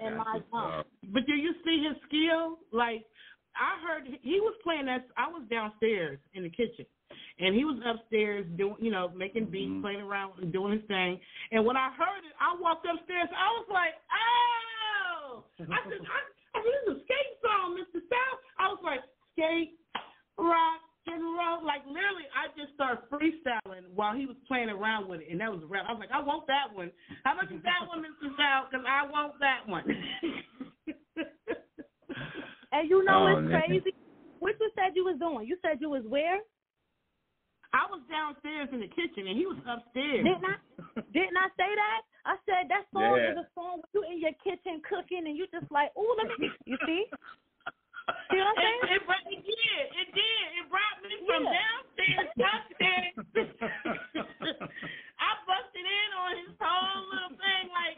in my song. But do you see his skill? Like, I heard he was playing that. I was downstairs in the kitchen, and he was upstairs doing, making beats, playing around and doing his thing. And when I heard it, I walked upstairs. I was like, oh! I said, this is a skate song, Mr. Stout. I was like, skate, rock, and roll. Like, literally, I just started freestyling while he was playing around with it, and that was a rap. I was like, I want that one. How much is that one, Mr. Stout? Because I want that one. And it's crazy. What you said you was doing? You said you was where? I was downstairs in the kitchen, and he was upstairs. Didn't I say that? I said that song is a song where you in your kitchen cooking, and you just like, ooh, let me. You see? See what I'm saying? It did. It brought me from downstairs upstairs. I busted in on his whole little thing, like,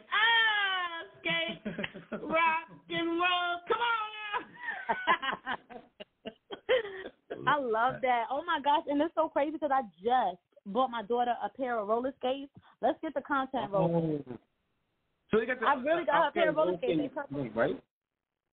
skate, rock, and roll. Come on now. I love that. Oh my gosh, and it's so crazy because I just bought my daughter a pair of roller skates. Let's get the content rolling. So they got I really got her a pair of roller skates. Right?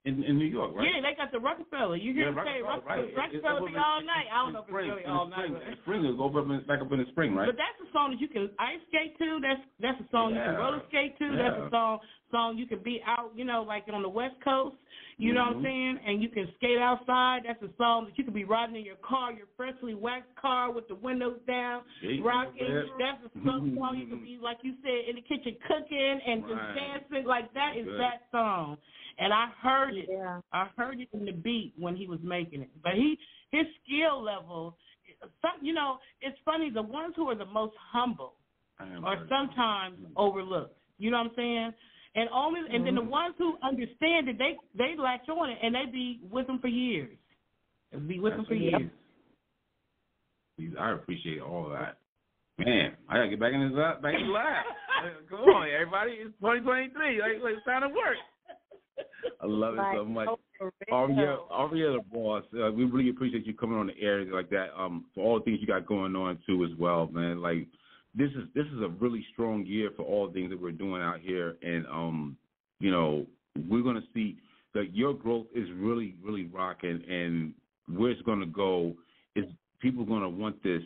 In New York, right? Yeah, they got the Rockefeller. You hear me say Rockefeller be all night. I don't know if it's really all night. Spring will go back up in the spring, right? But that's a song that you can ice skate to. That's a song you can roller skate to. That's a song you can be out, like on the West Coast. You know what I'm saying? And you can skate outside. That's a song that you can be riding in your car, your freshly waxed car with the windows down, rocking. That's a song you can be, like you said, in the kitchen cooking and just dancing. Like, that is that song. And I heard it. Yeah. I heard it in the beat when he was making it. But his skill level, it's funny. The ones who are the most humble are sometimes overlooked. You know what I'm saying? And then the ones who understand it, they latch on it and they be with them for years. Years. I appreciate all of that. Man, I gotta get back in the lab. Come on, everybody! It's 2023. It's time to work. I love it so much. Aria the boss. We really appreciate you coming on the air like that. For all the things you got going on too as well, man. Like, this is a really strong year for all the things that we're doing out here, and we're gonna see that your growth is really, really rocking, and where it's gonna go is people are gonna want this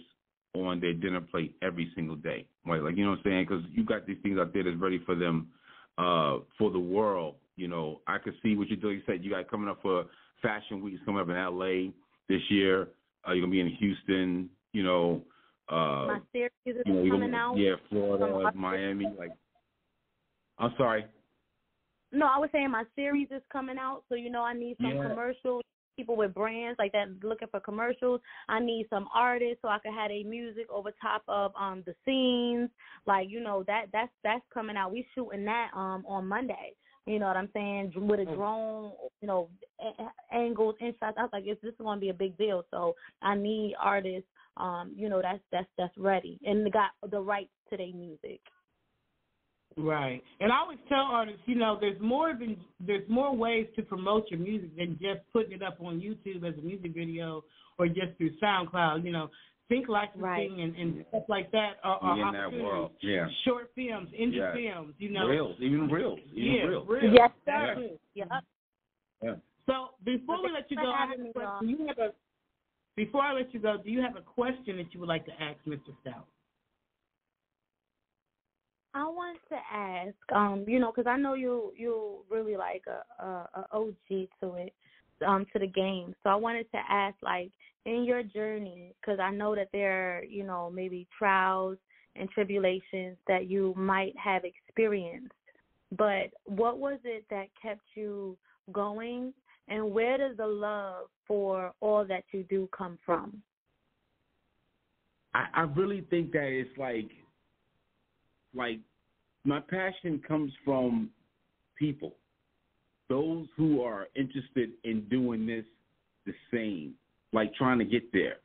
on their dinner plate every single day, right? Like, you know what I'm saying? Because you got these things out there that's ready for them, for the world. I could see what you're doing. You said you got coming up for Fashion Week. It's coming up in L.A. this year. You're going to be in Houston, my series is coming out. Yeah, Florida, Miami. I'm sorry. No, I was saying my series is coming out. So, I need some commercials, people with brands like that looking for commercials. I need some artists so I can have their music over top of the scenes. Like, that's coming out. We shooting that on Monday. You know what I'm saying? With a drone, angles, insights. I was like, this is going to be a big deal. So I need artists, that's ready and they got the rights to their music. Right. And I always tell artists, there's more ways to promote your music than just putting it up on YouTube as a music video or just through SoundCloud. Think licensing and stuff like that are in that world. Yeah. Short films, indie films, Reels. Reels. Yes, sir. Yeah. So before we let you go, I have a question. Before I let you go, do you have a question that you would like to ask Mr. Stout? I want to ask, because I know you really like a OG to it. to the game. So I wanted to ask, like, in your journey, because I know that there are, you know, maybe trials and tribulations that you might have experienced, but what was it that kept you going, and where does the love for all that you do come from? I really think that it's like my passion comes from people, those who are interested in doing this the same, like trying to get there.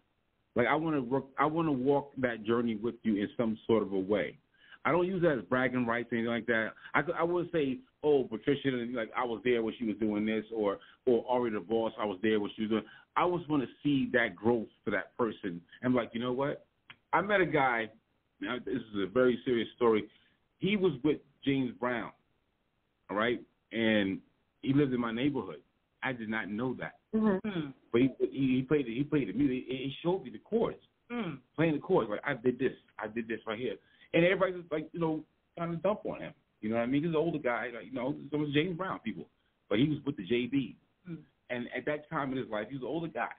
Like I want to walk that journey with you in some sort of a way. I don't use that as bragging rights or anything like that. I would say, oh, Patricia, like I was there when she was doing this, or Ari the boss, I was there when she was doing. I always want to see that growth for that person. And like, you know what? I met a guy. Now, this is a very serious story. He was with James Brown, all right, and he lived in my neighborhood. I did not know that, but he played the music. He showed me the chords, playing the chords. Like I did this right here, and everybody was like, you know, trying to dump on him. You know what I mean? He's an older guy, like, you know, some of the James Brown people, but he was with the JB, and at that time in his life, he was an older guy.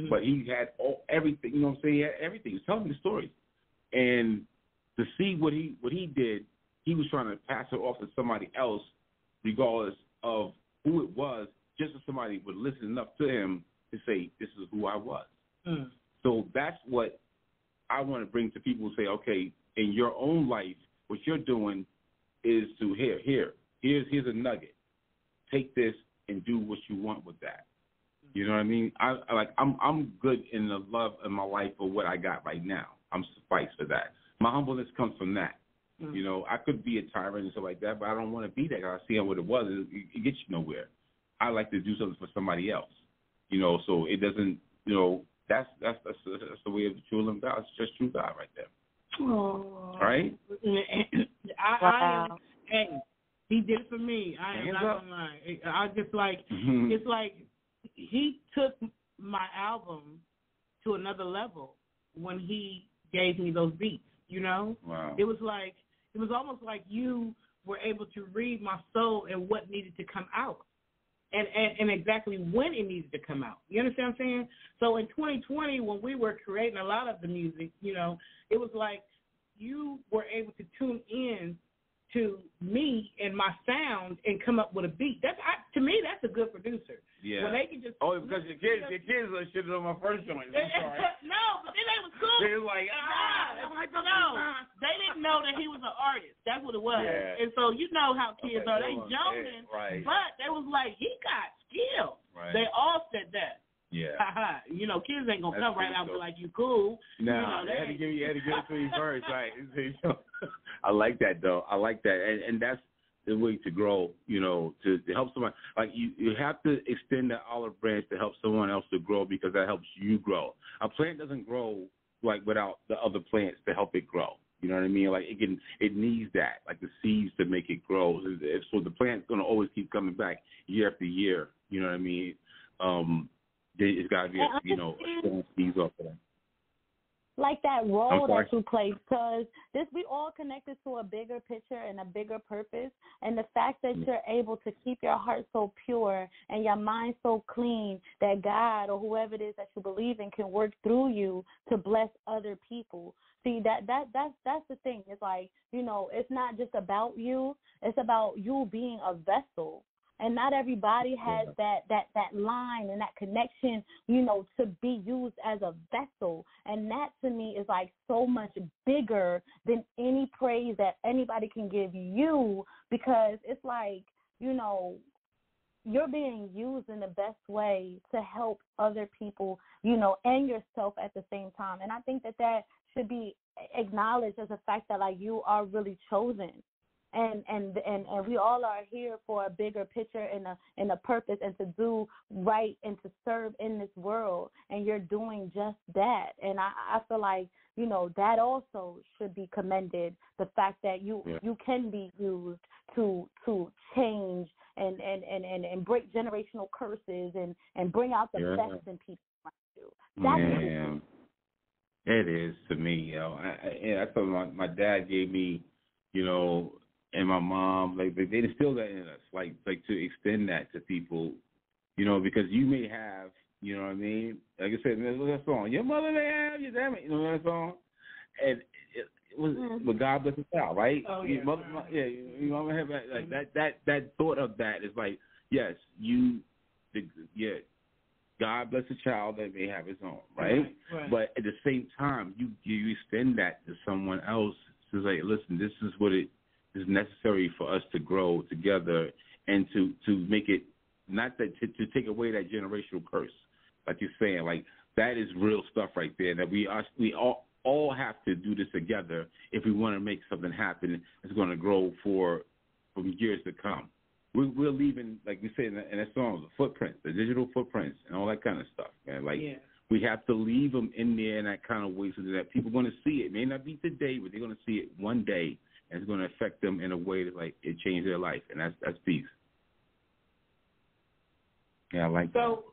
But he had everything, you know what I'm saying? He had everything. He was telling me the stories. And to see what he did, he was trying to pass it off to somebody else, regardless of who it was, just so somebody would listen enough to him to say, this is who I was. So that's what I want to bring to people who say, okay, in your own life, what you're doing is to here's a nugget. Take this and do what you want with that. You know what I mean? I'm good in the love in my life for what I got right now. I'm suffice for that. My humbleness comes from that. You know, I could be a tyrant and stuff like that, but I don't want to be that. I see what it was. It gets you nowhere. I like to do something for somebody else. You know, so it doesn't. You know, that's the way of the true living God. It's just true God right there. Oh. Right? Wow. Hey, he did it for me. I am not gonna lie. I just like it's like he took my album to another level when he gave me those beats. You know, wow. It was almost like you were able to read my soul and what needed to come out, and exactly when it needed to come out. You understand what I'm saying? So in 2020, when we were creating a lot of the music, you know, it was like you were able to tune in to me and my sound and come up with a beat. To me, that's a good producer. Yeah. When they can just because your kids are shit on my first joint. I'm sorry. No, but then they was cool. They was like, they didn't know that he was an artist. That's what it was. Yeah. And so you know how kids are. They joking, right. But they was like, he got skill. Right. They all said that. Yeah. You know, kids ain't gonna come right out and be like, you cool. No, you know, they had to give it to you first, right? I like that though. I like that, and that's the way to grow. You know, to help someone. Like you have to extend the olive branch to help someone else to grow, because that helps you grow. A plant doesn't grow like without the other plants to help it grow. You know what I mean? Like it needs that, like the seeds to make it grow. So the plant's gonna always keep coming back year after year. You know what I mean? It's got to be, seeds off of that. Like that role that you play, because we all connected to a bigger picture and a bigger purpose, and the fact that you're able to keep your heart so pure and your mind so clean that God or whoever it is that you believe in can work through you to bless other people. See, that's the thing. It's like, you know, it's not just about you. It's about you being a vessel. And not everybody has that line and that connection, you know, to be used as a vessel. And that, to me, is like so much bigger than any praise that anybody can give you, because it's like, you know, you're being used in the best way to help other people, you know, and yourself at the same time. And I think that should be acknowledged as a fact that, like, you are really chosen. And we all are here for a bigger picture and a purpose, and to do right and to serve in this world. And you're doing just that. And I feel like, you know, that also should be commended. The fact that you can be used to change and break generational curses and bring out the best in people like you. That's it is to me. You know, I told my dad gave me, you know, and my mom, like they instilled that in us, like to extend that to people, You know, because you may have, you know what I mean? Like I said, man, look at that song. Your mother may have you, damn it. You know that song? And it was, but God bless the child, right? Oh, yeah. Your mother, yeah, you know, I'm gonna have like that thought of that is like, yes, God bless the child that may have his own, right? But at the same time, you extend that to someone else to say, listen, this is what it is necessary for us to grow together and to make it, not that to take away that generational curse, like you're saying, like that is real stuff right there. That we all have to do this together if we want to make something happen that's going to grow for years to come. We're leaving, like we said in that song, the footprints, the digital footprints, and all that kind of stuff, man. Like we have to leave them in there in that kind of way so that people are going to see it. It may not be today, but they're going to see it one day, and it's going to affect them in a way that like it changed their life, and that's peace. Yeah, I like that. So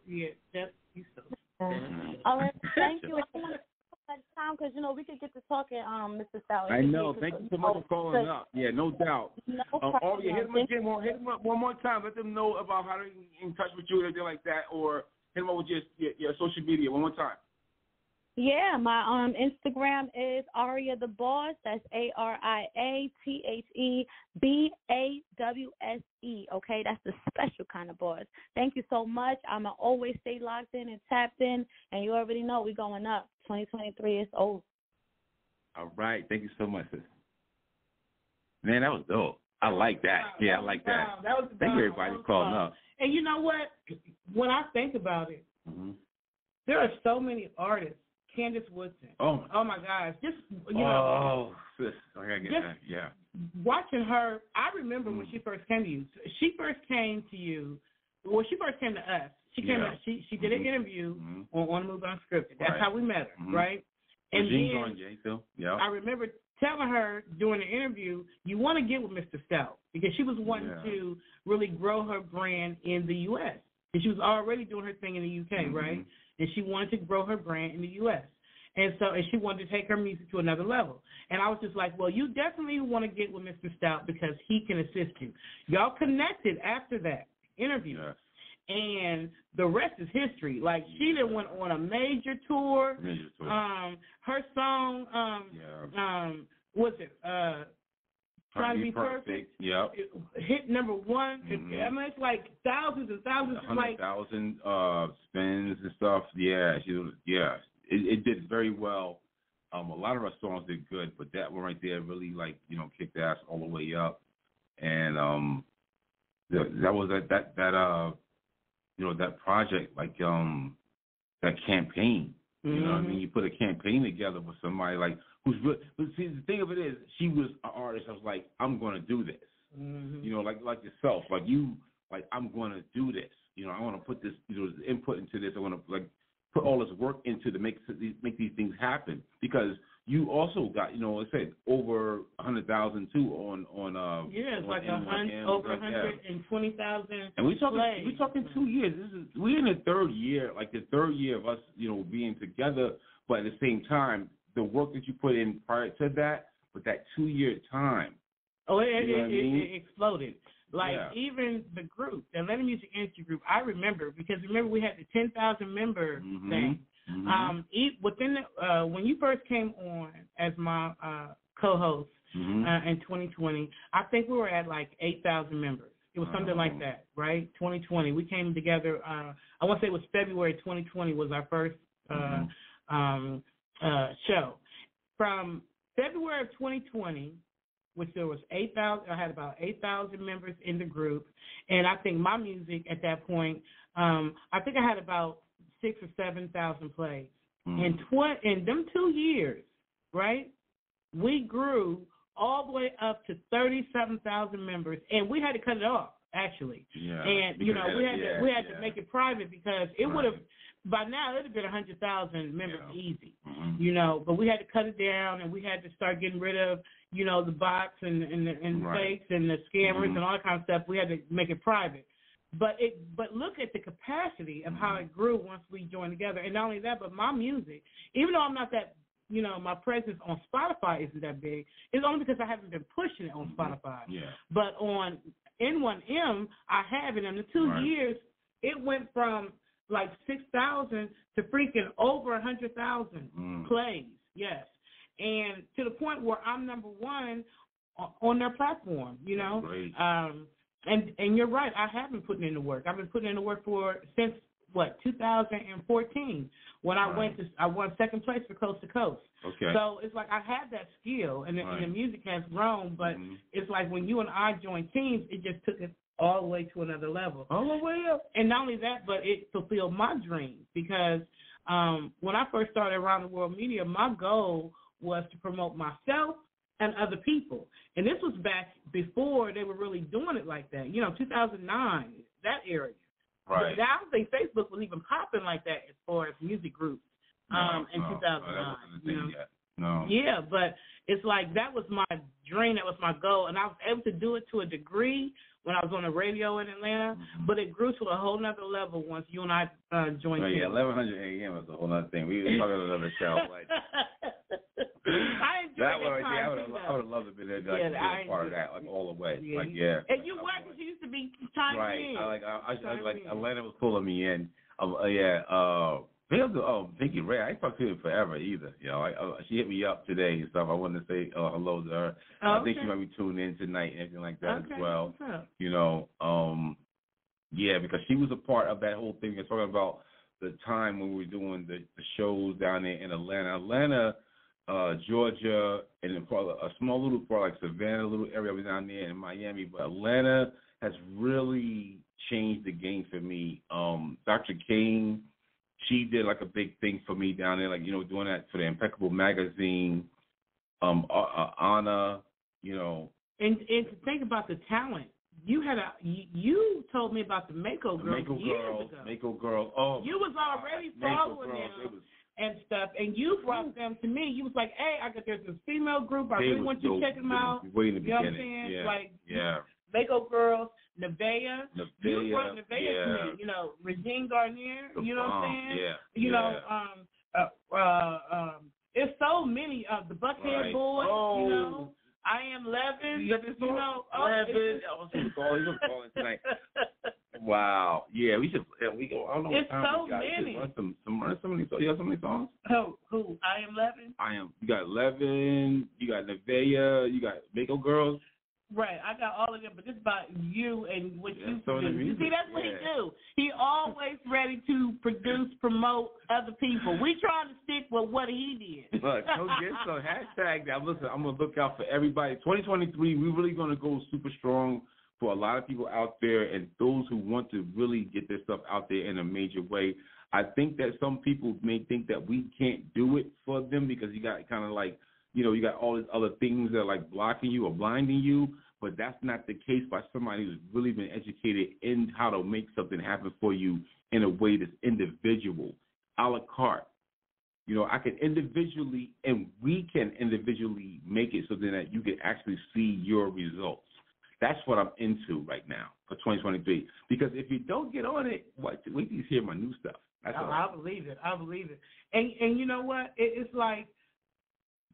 that's you so. All right, thank you. I don't want to take much time because we could get to talking, Mr. Stout. I know. Thank you so much for calling up. Yeah, no doubt. No Aria, hit them again. Hit them up one more time. Let them know about how to get in touch with you or anything like that, or hit them up with your social media one more time. Yeah, my Instagram is Aria the Boss. That's AriaTheBawse. Okay, that's the special kind of boss. Thank you so much. I'ma always stay locked in and tapped in, and you already know we're going up. 2023 is over. All right, thank you so much, sis. Man, that was dope. I like that. Yeah, I like that. Thank you, everybody, for calling up. And you know what? When I think about it, there are so many artists. Candace Woodson. Oh my gosh. Just, sis. I gotta get that. Yeah. Watching her, I remember when she first came to you. She first came to you, well, she first came to us. She came out, she did an interview on the Move Unscripted. That's how we met her, right? And then I remember telling her during the interview, you want to get with Mr. Stout because she was wanting to really grow her brand in the U.S. And she was already doing her thing in the U.K., right? And she wanted to grow her brand in the U.S. And she wanted to take her music to another level. And I was just like, well, you definitely want to get with Mr. Stout because he can assist you. Y'all connected after that interview. Yes. And the rest is history. Like, she done went on a major tour. Her song, what's it? Trying to be perfect. Yep. Hit number one. I mean, it's like thousands and thousands. 100,000 spins and stuff. Yeah, it did very well. A lot of our songs did good, but that one right there really kicked ass all the way up. And that was that project, like that campaign. You know what I mean? You put a campaign together with somebody like who's real. But see, the thing of it is, she was an artist. I was like, I'm going to do this. You know, like yourself, like you, like I'm going to do this. You know, I want to put this, input into this. I want to put all this work into to make these things happen because you also got, I said over 100,000 too on it's like over 120,000. And we're talking 2 years. We're in the third year, like the third year of us, being together. But at the same time, the work that you put in prior to that, with that 2 year time, it exploded. Like even the group, the Atlanta Music Industry Group, I remember because we had the 10,000 member thing. Within when you first came on as my co-host in 2020, I think we were at like 8,000 members. It was something like that, right? 2020, we came together. I want to say it was February 2020 was our first show. From February of 2020. Which there was 8,000. I had about 8,000 members in the group, and I think my music at that point, I think I had about 6,000 or 7,000 plays. In them 2 years, right? We grew all the way up to 37,000 members, and we had to cut it off actually. Yeah. And we had to make it private because it would have. By now, it would have been 100,000 members easy, but we had to cut it down and we had to start getting rid of, the bots and fakes and the scammers and all that kind of stuff. We had to make it private. But look at the capacity of how it grew once we joined together. And not only that, but my music, even though I'm not that, my presence on Spotify isn't that big, it's only because I haven't been pushing it on Spotify. Yeah. But on N1M, I have it. In the 2 years, it went from like 6,000 to freaking over 100,000 plays. Yes, and to the point where I'm number one on their platform. You know, and you're right. I have been putting in the work. I've been putting in the work since 2014 when I won second place for Coast to Coast. Okay. So it's like I had that skill, and the music has grown. But it's like when you and I joined teams, it just took it all the way to another level. All the way up. And not only that, but it fulfilled my dream because when I first started Around the World Media, my goal was to promote myself and other people. And this was back before they were really doing it like that. 2009, that area. Right. But I don't think Facebook was even popping like that as far as music groups in 2009. No. Yeah, but it's like that was my dream, that was my goal, and I was able to do it to a degree when I was on the radio in Atlanta, but it grew to a whole nother level once you and I joined. Yeah, 1100 AM was a whole other thing. We were talking about another show. Like, I enjoyed that time. I would have loved to be there, like, be a part of that, like all the way. Yeah. Like, yeah. And you were, because you used to be chiming in. Right. Atlanta was pulling me in. Vicky Ray, I ain't talked to her forever either. She hit me up today and stuff. I wanted to say hello to her. I think she might be tuned in tonight and everything like that as well. Because she was a part of that whole thing. You're talking about the time when we were doing the shows down there in Atlanta, Georgia, and then a small little part like Savannah, little area was down there in Miami. But Atlanta has really changed the game for me. Dr. King, she did like a big thing for me down there, like, doing that for the Impeccable magazine. Anna, And to think about the talent, you told me about the Mako Girls years ago. Mako Girls. Oh, you was already following them and stuff, and you brought them to me. You was like, hey, there's this female group. I really want you to check them out. Way in the beginning. Know what I'm saying? Mako Girls, Nevaeh. You brought Nevaeh to me. Regine Garnier. You know what I'm saying? It's so many of the Buckhead Boys. Oh. I Am Levin. Levin. He's gonna call in tonight. Wow. Yeah, we should. We go. I don't know. It's so many. Run some of these. You have so many songs. Who? I Am Levin. You got Levin. You got Nevaeh. You got Mako Girls. Right, I got all of them, but this about you and what you do. You see, that's what he do. He always ready to produce, promote other people. We trying to stick with what he did. Look, so hashtag that. Listen, I'm going to look out for everybody. 2023, we're really going to go super strong for a lot of people out there and those who want to really get their stuff out there in a major way. I think that some people may think that we can't do it for them because you got kind of like, you got all these other things that are like blocking you or blinding you, but that's not the case by somebody who's really been educated in how to make something happen for you in a way that's individual, a la carte. I can individually, and we can individually make it so that you can actually see your results. That's what I'm into right now for 2023. Because if you don't get on it, wait till you hear my new stuff. I believe it. And you know what? It's like,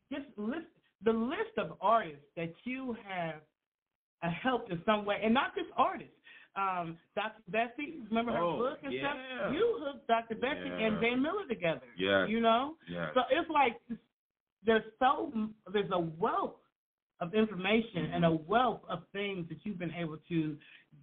just the list of artists that you have helped in some way, and not just artists. Dr. Bessie, remember her book and stuff? You hooked Dr. Bessie and Van Miller together. Yeah. So it's like there's a wealth of information and a wealth of things that you've been able to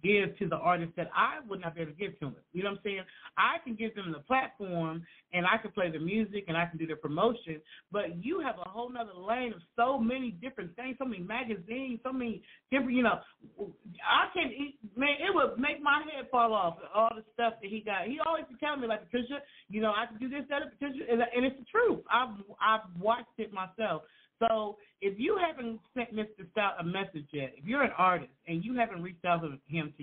give to the artists that I would not be able to give to them. You know what I'm saying? I can give them the platform, and I can play the music, and I can do the promotion, but you have a whole nother lane of so many different things, so many magazines, so many different, I can't, it would make my head fall off, all the stuff that he got. He always would tell me, like, Patricia, I can do this, that, Patricia, and it's the truth. I've watched it myself. So if you haven't sent Mr. Stout a message yet, if you're an artist and you haven't reached out to him,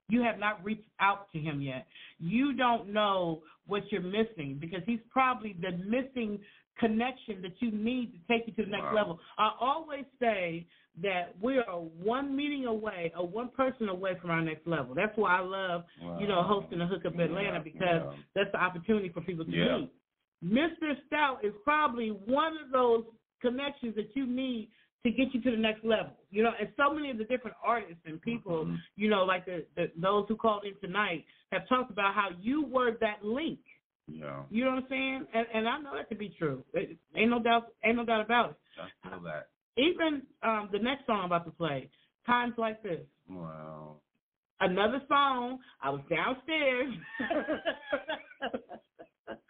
you have not reached out to him yet, you don't know what you're missing, because he's probably the missing connection that you need to take you to the next level. I always say that we are one meeting away or one person away from our next level. That's why I love, hosting a Hookup Atlanta, because that's the opportunity for people to meet. Mr. Stout is probably one of those connections that you need to get you to the next level. You know, and so many of the different artists and people, you know, like those who called in tonight have talked about how you were that link. Yeah. You know what I'm saying? And I know that to be true. Ain't no doubt about it. I feel that. Even the next song I'm about to play, Times Like This. Wow. Another song, I was downstairs. That's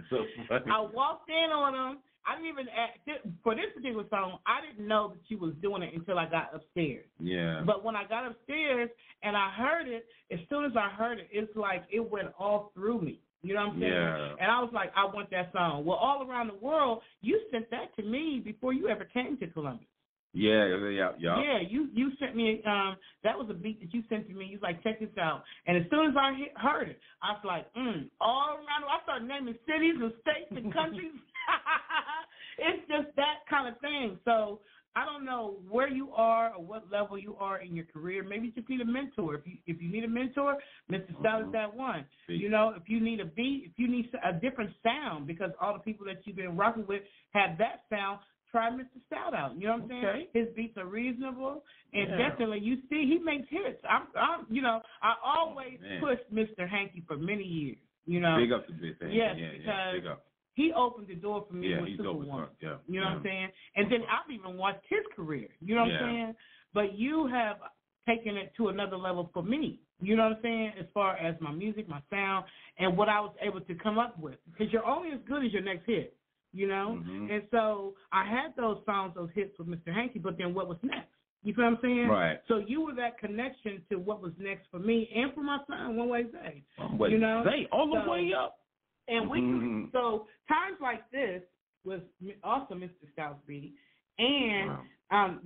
so funny. I walked in on them. I didn't even, for this particular song, I didn't know that she was doing it until I got upstairs. Yeah. But when I got upstairs and I heard it, as soon as I heard it, it's like it went all through me. You know what I'm saying? Yeah. And I was like, I want that song. Well, all around the world, you sent that to me before you ever came to Columbus. Yeah. Yeah, you sent me, that was a beat that you sent to me. You was like, check this out. And as soon as I heard it, I was like, all around, I started naming cities and states and countries. It's just that kind of thing. So I don't know where you are or what level you are in your career. Maybe you just need a mentor. If you need a mentor, Mr. Stout is that one. You know, if you need a beat, if you need a different sound, because all the people that you've been rocking with have that sound, try Mr. Stout out. You know what I'm saying? His beats are reasonable, and definitely, you see, he makes hits. I'm you know, I always pushed Mr. Hanky for many years. You know, big up to this thing. Yes, because big up. He opened the door for me with Superwoman. You know what I'm saying? And then I've even watched his career. You know what I'm saying? But you have taken it to another level for me. You know what I'm saying? As far as my music, my sound, and what I was able to come up with. Because you're only as good as your next hit. You know? And so I had those songs, those hits with Mr. Hanky, but then what was next? You feel what I'm saying? Right. So you were that connection to what was next for me and for my son, One Way Zay. You know? Zay, all the way up. And we so Times Like This was also Mr. Stout's beat, and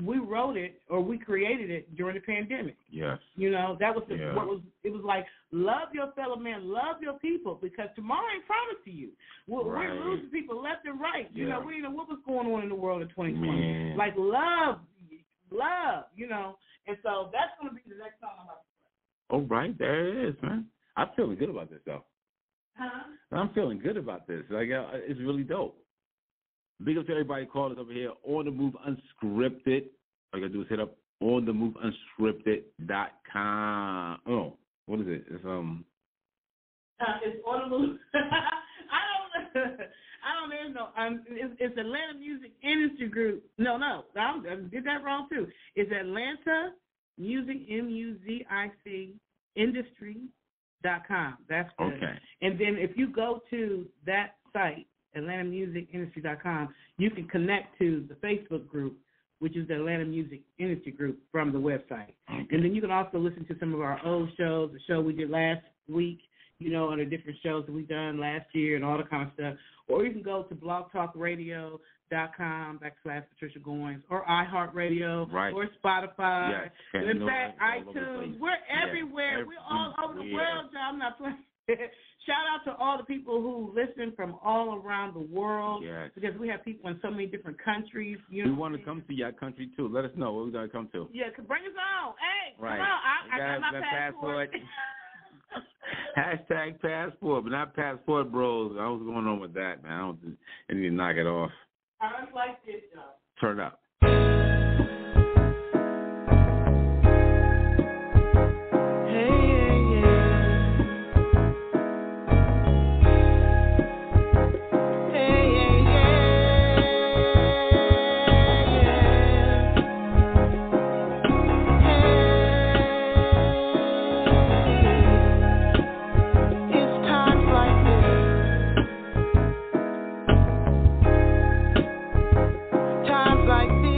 we wrote it or we created it during the pandemic. Yes. You know, that was what was it was like, love your fellow man, love your people, because tomorrow ain't promised to you. We're losing people left and right. You know, we didn't know what was going on in the world in 2020. Man. Like love, you know. And so that's gonna be the next song I'm about to play. All right, there it is, man. I'm feeling good about this though. I'm feeling good about this. Like, it's really dope. Big up to everybody calling us over here on the Move Unscripted. All you gotta do is hit up onthemoveunscripted.com. Oh, what is it? It's It's on the move. I don't know. It's Atlanta Music Industry Group. No, I did that wrong too. It's Atlanta Music MUZIC Industry.com. That's good. Okay. And then if you go to that site, AtlantaMusicIndustry.com, you can connect to the Facebook group, which is the Atlanta Music Industry Group, from the website. Okay. And then you can also listen to some of our old shows, the show we did last week, you know, and the different shows that we've done last year and all the kind of stuff. Or you can go to blogtalkradio.com/Patricia Goins, or iHeartRadio, or Spotify. Yes. In fact, iTunes. We're everywhere. We're all over the world, y'all. I'm not playing. Shout out to all the people who listen from all around the world, because we have people in so many different countries. You know, we want to come to your country too. Let us know what we're going to come to. Yeah, bring us on. Hey, right. Come on. I got my passport. Hashtag passport, but not passport bros. I was going on with that, man. I need to knock it off. I like this, y'all. Turn up. Times like this.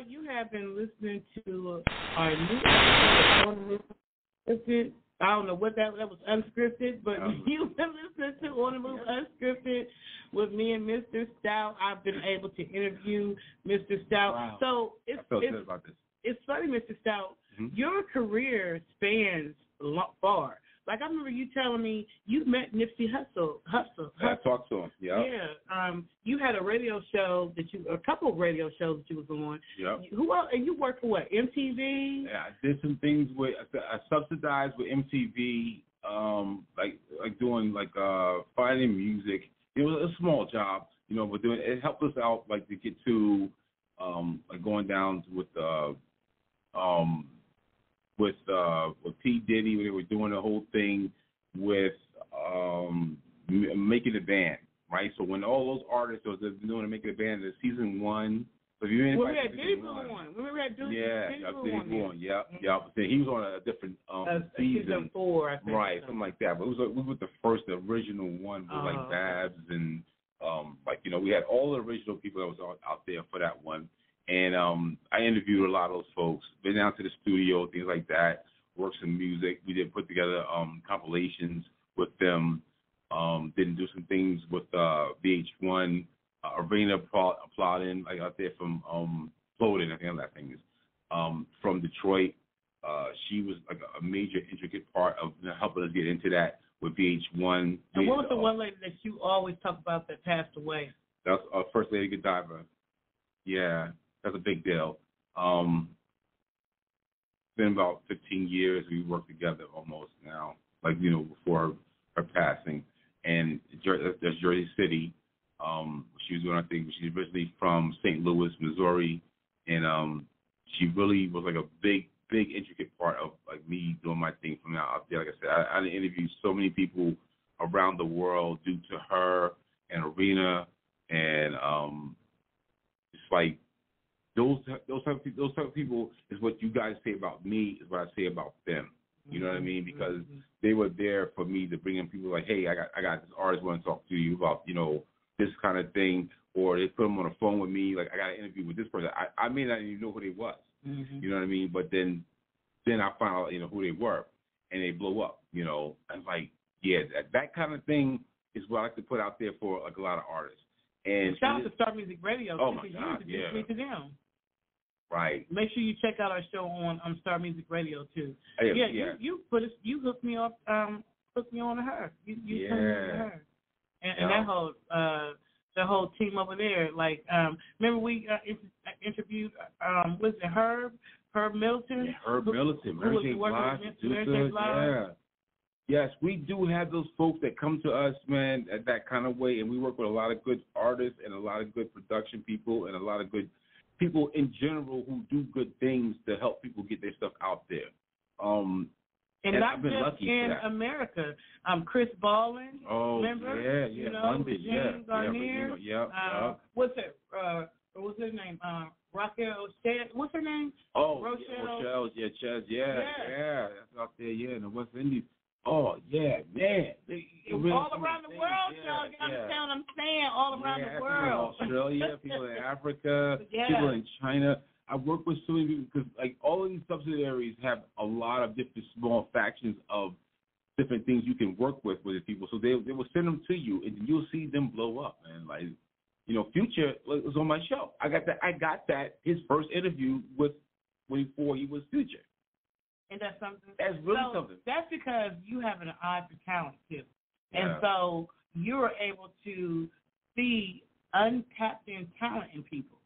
like you have been listening to our new episode. I don't know what that was unscripted, but you've been listening to On the Move Unscripted with me and Mr. Stout. I've been able to interview Mr. Stout. Wow. So I felt good about this. It's funny, Mr. Stout. Your career spans far. Like I remember you telling me you met Nipsey Hussle. I talked to him. Yeah. Yeah. You had a radio show a couple of radio shows that you was on. Yep. Who else? And you worked for what? MTV. Yeah, I did some things with. I subsidized with MTV. Like doing finding music. It was a small job, but it helped us out like to get to like going down with P. Diddy, when they were doing the whole thing with making a band, right? So when all those artists were doing making a band, the season 1. So if you we had Diddy Boo on. We had Diddy Boo on. Yeah. He was on a different season 4, I think. Right, something like that. But we were the first, the original one with like Babs and we had all the original people that was out there for that one. And I interviewed a lot of those folks, been down to the studio, things like that, worked some music. We did put together compilations with them, didn't do some things with VH1, Arena applauding, like out there from Floating, I think that thing is, from Detroit. She was like a major, intricate part of helping us get into that with VH1. And what was the one lady that you always talk about that passed away? That's First Lady Godiva. Yeah. That's a big deal. It's been about 15 years we worked together almost now, before her passing. And that's Jersey City. She was doing, I think, she's originally from St. Louis, Missouri. And she really was like a big, intricate part of like me doing my thing from out there. Like I said, I interviewed so many people around the world due to her and Arena. And it's like, those type of people is what you guys say about me is what I say about them. You know what I mean? Because they were there for me to bring in people like, hey, I got this artist want to talk to you about this kind of thing, or they put them on the phone with me like I got an interview with this person. I may not even know who they was. You know what I mean? But then I found out who they were, and they blow up. I'm like, yeah, that kind of thing is what I like to put out there for like a lot of artists. And shout out to Star Music Radio. Oh my God, yeah. To them. Right. Make sure you check out our show on Star Music Radio too. Yeah. You hooked me up, hooked me on to her. You turned me on to her, and that whole team over there. Like, remember we interviewed was it Herb Milton? Yeah, Herb Milton, Mary J. Blige. Yeah. Yes, we do have those folks that come to us, man, at that kind of way, and we work with a lot of good artists and a lot of good production people and a lot of good people in general who do good things to help people get their stuff out there. And not just in America. Chris Ballin, remember? Yeah, London, James Garnier. What's it? What's his name? Raquel Chez. What's her name? Oh, Rochelle. Yeah, Chez. Yeah. That's out there. Yeah, in the West Indies. Oh, yeah, man. All around the world, y'all. You understand what I'm saying? All around the world. People in Australia, people in Africa, people in China. I work with so many people because, like, all of these subsidiaries have a lot of different small factions of different things you can work with the people. So they will send them to you, and you'll see them blow up, man. Like, Future was on my show. I got that his first interview before he was Future. And that's something. That's really something. That's because you have an eye for talent too, and so you're able to see untapped in talent in people,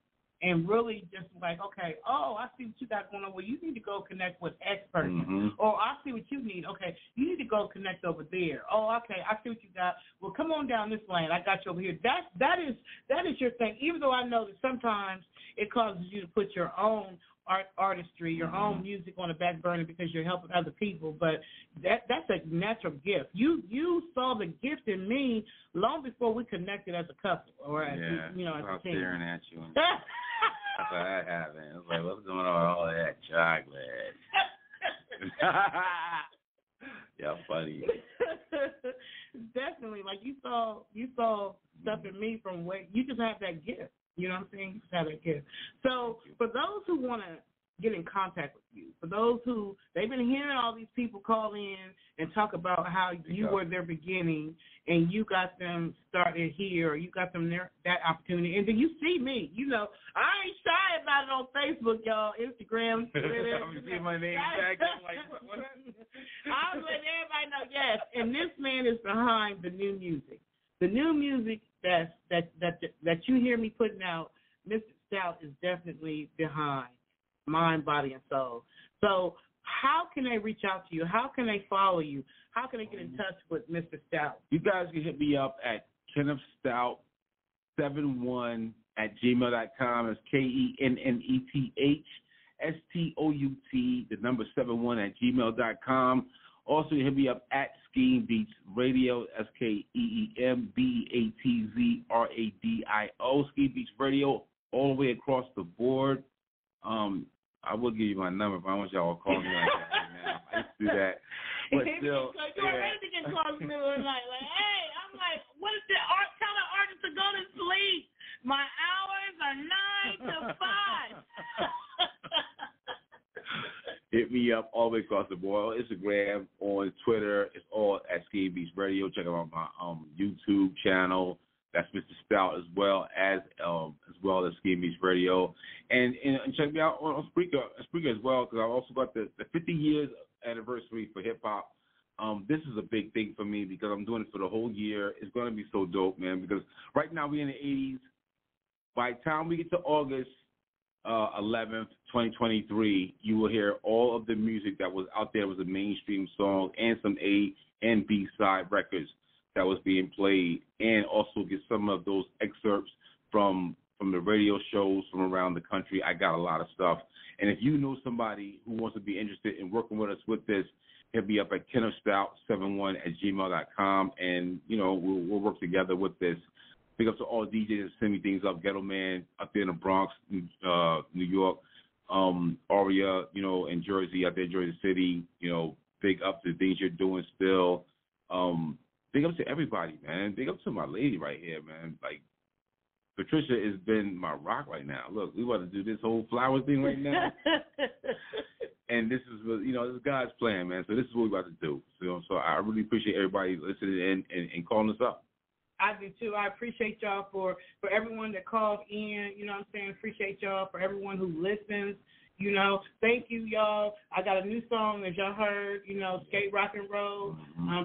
and really just like, okay, I see what you got going on. Well, you need to go connect with X person, or I see what you need. Okay, you need to go connect over there. Oh, okay, I see what you got. Well, come on down this lane. I got you over here. That is your thing. Even though I know that sometimes it causes you to put your own artistry, your own music on the back burner because you're helping other people, but that's a natural gift. You saw the gift in me long before we connected as a couple, or as as a team. I was staring at you. That's what that happened. I was like, what's going on with all that chocolate? Yeah, funny. Definitely, like you saw stuff in me from where you just have that gift. You know what I'm saying? You just have that gift. So for those who want to get in contact with you, for those who, they've been hearing all these people call in and talk about how you were their beginning and you got them started here, or you got them there, that opportunity. And then you see me, you know, I ain't shy about it on Facebook, y'all, Instagram, Twitter. I'm see my name tag. I'm letting everybody know, yes. And this man is behind the new music. The new music that you hear me putting out, Mr. Stout is definitely behind. Mind, body, and soul. So how can they reach out to you? How can they follow you? How can they get in touch with Mr. Stout? You guys can hit me up at kennethstout71@gmail.com. It's KENNETHSTOUT71@gmail.com. Also, hit me up at Scheme Beats Radio, SKEEMBEATZRADIO, Scheme Beats Radio, all the way across the board. I will give you my number, but I want y'all to call me like that right now. I used to do that. But still, so you're ready to get called in the middle of the night. Like, hey, I'm like, what is the art? Tell the artist to go to sleep. My hours are 9 to 5. Hit me up all the way across the board. On Instagram, on Twitter, it's all at Scheme Beats Radio. Check out my YouTube channel. That's Mr. Stout as well as Scheme Beats Radio, and check me out on Spreaker as well, because I also got the 50 years anniversary for hip hop. This is a big thing for me because I'm doing it for the whole year. It's going to be so dope, man. Because right now we're in the 80s. By the time we get to August 11th, 2023, you will hear all of the music that was out there was a mainstream song and some A and B side records that was being played, and also get some of those excerpts from the radio shows from around the country. I got a lot of stuff. And if you know somebody who wants to be interested in working with us with this, hit me up at kennethstout71@gmail.com, and, you know, we'll work together with this. Big up to all DJs that send me things up. Ghetto Man up there in the Bronx, New York, Aria, you know, in Jersey, out there in Jersey City, you know, big up to the things you're doing still. Big up to everybody, man. Big up to my lady right here, man. Like, Patricia has been my rock right now. Look, we want to do this whole flowers thing right now. And this is, you know, this is God's plan, man. So this is what we're about to do. So I really appreciate everybody listening in and calling us up. I do, too. I appreciate y'all for everyone that called in. You know what I'm saying? Appreciate y'all for everyone who listens. You know, thank you, y'all. I got a new song, as y'all heard, you know, Skate, Rock, and Roll,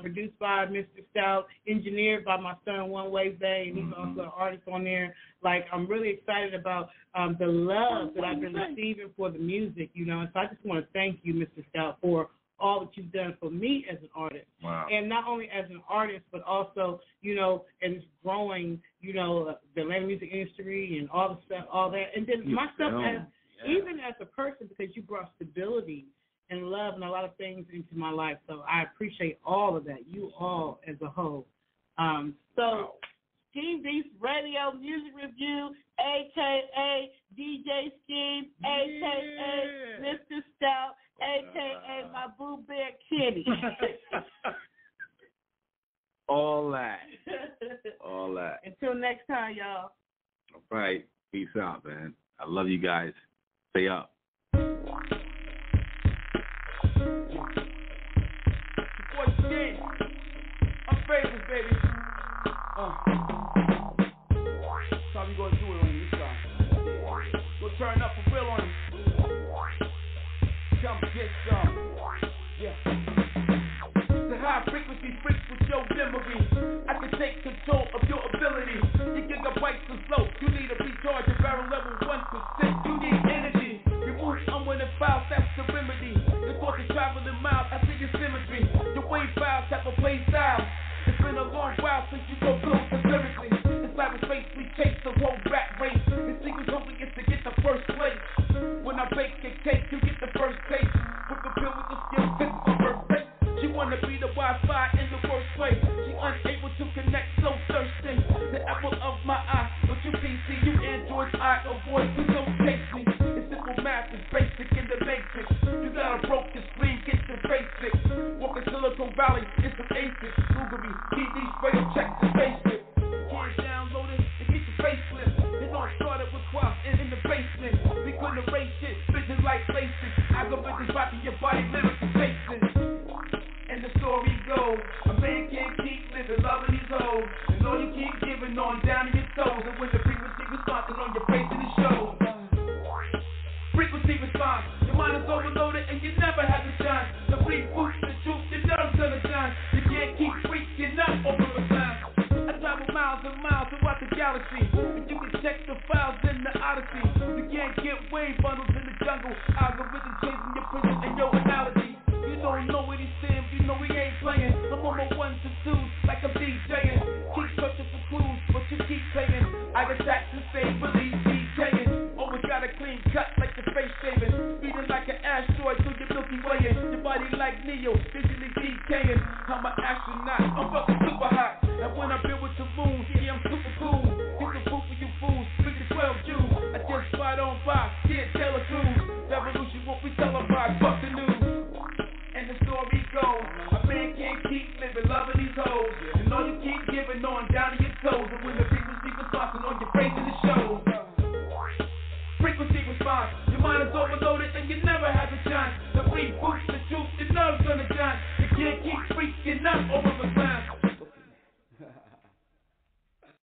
produced by Mr. Stout, engineered by my son, One Way Bay, and he's also an artist on there. Like, I'm really excited about the love that I've been receiving for the music, you know, and so I just want to thank you, Mr. Stout, for all that you've done for me as an artist. Wow. And not only as an artist, but also, you know, and growing, you know, the Atlanta music industry and all the stuff, all that. And then myself as... Yeah. Even as a person, because you brought stability and love and a lot of things into my life. So I appreciate all of that, you all as a whole. So Scheme Beats Radio Music Review, a.k.a. DJ Scheme, a.k.a. Mr. Stout, a.k.a. my Boo Bear Kitty. All that. All that. Until next time, y'all. All right. Peace out, man. I love you guys. Stay up. Boy, Skin. I'm famous, baby. That's how we gonna do it on this time. We'll turn up for real on him. Come get some. Yeah. The high frequency freaks with your memory. I can take control of your ability. You gigabytes are slow. You need a recharge at barrel level 1%. You need energy. Unwinning files, that's the remedy. Your thoughts are traveling miles, I see your symmetry. Your wave files have a play style. It's been a long while since you go close to lyrically. In cyberspace, we chase the whole rat race. The secret hungry is to get the first place. When I bake a cake, you get the first taste. With the pill with the skill, this is her face. She wanna be the Wi-Fi in the worst way. She unable to connect, so thirsty. The apple of my eye, but you PC, you Androids, I avoid, you don't taste me. Math is basic in the matrix. You got a broken screen, get the basics. Walking Silicon Valley, it's an ASIC. Google me, keep these radio, check the basics. Kids download it and get your facelift. It all started to race shit, bitches like faces. Algorithms rocking your body, lyrics and faces. And the story goes, a man can't keep living, loving these hoes. And all you keep giving on down to your toes. And when the frequency responses on your face in the show. Frequency response, your mind is overloaded and you never have to shine. The reboot, the truth, your nerves gonna shine. You can't keep freaking out over the time. I travel miles and miles throughout the galaxy. And you can check the files in the Odyssey. You can't get wave bundles in the jungle. Algorithm changing your prison and your analogy. You don't know what he's saying, you know he ain't playing. I'm on my ones and twos, like I'm DJing. Keep searching for clues, but you keep playing. I attack to say, believe DJing. Always got a clean cut like the face shaving. Speeding like an asteroid through your Milky Way. Your body like Neo, visually decaying. I'm an astronaut, I'm fucking super hot. And when I build with the moon, yeah, I'm super cool. Here's a proof for you fools, bring the 12 Jews. I just ride on by, yeah, tell the truth. Revolution won't be televised, fuck the news. And the story goes, a man can't keep living, loving these hoes. And all you keep giving on down to your toes. And when the frequency response on your face in the show. Frequency response, your mind is overloaded and you never have to shine. The reboot, the truth, your nerves gonna shine. You can't keep freaking out over the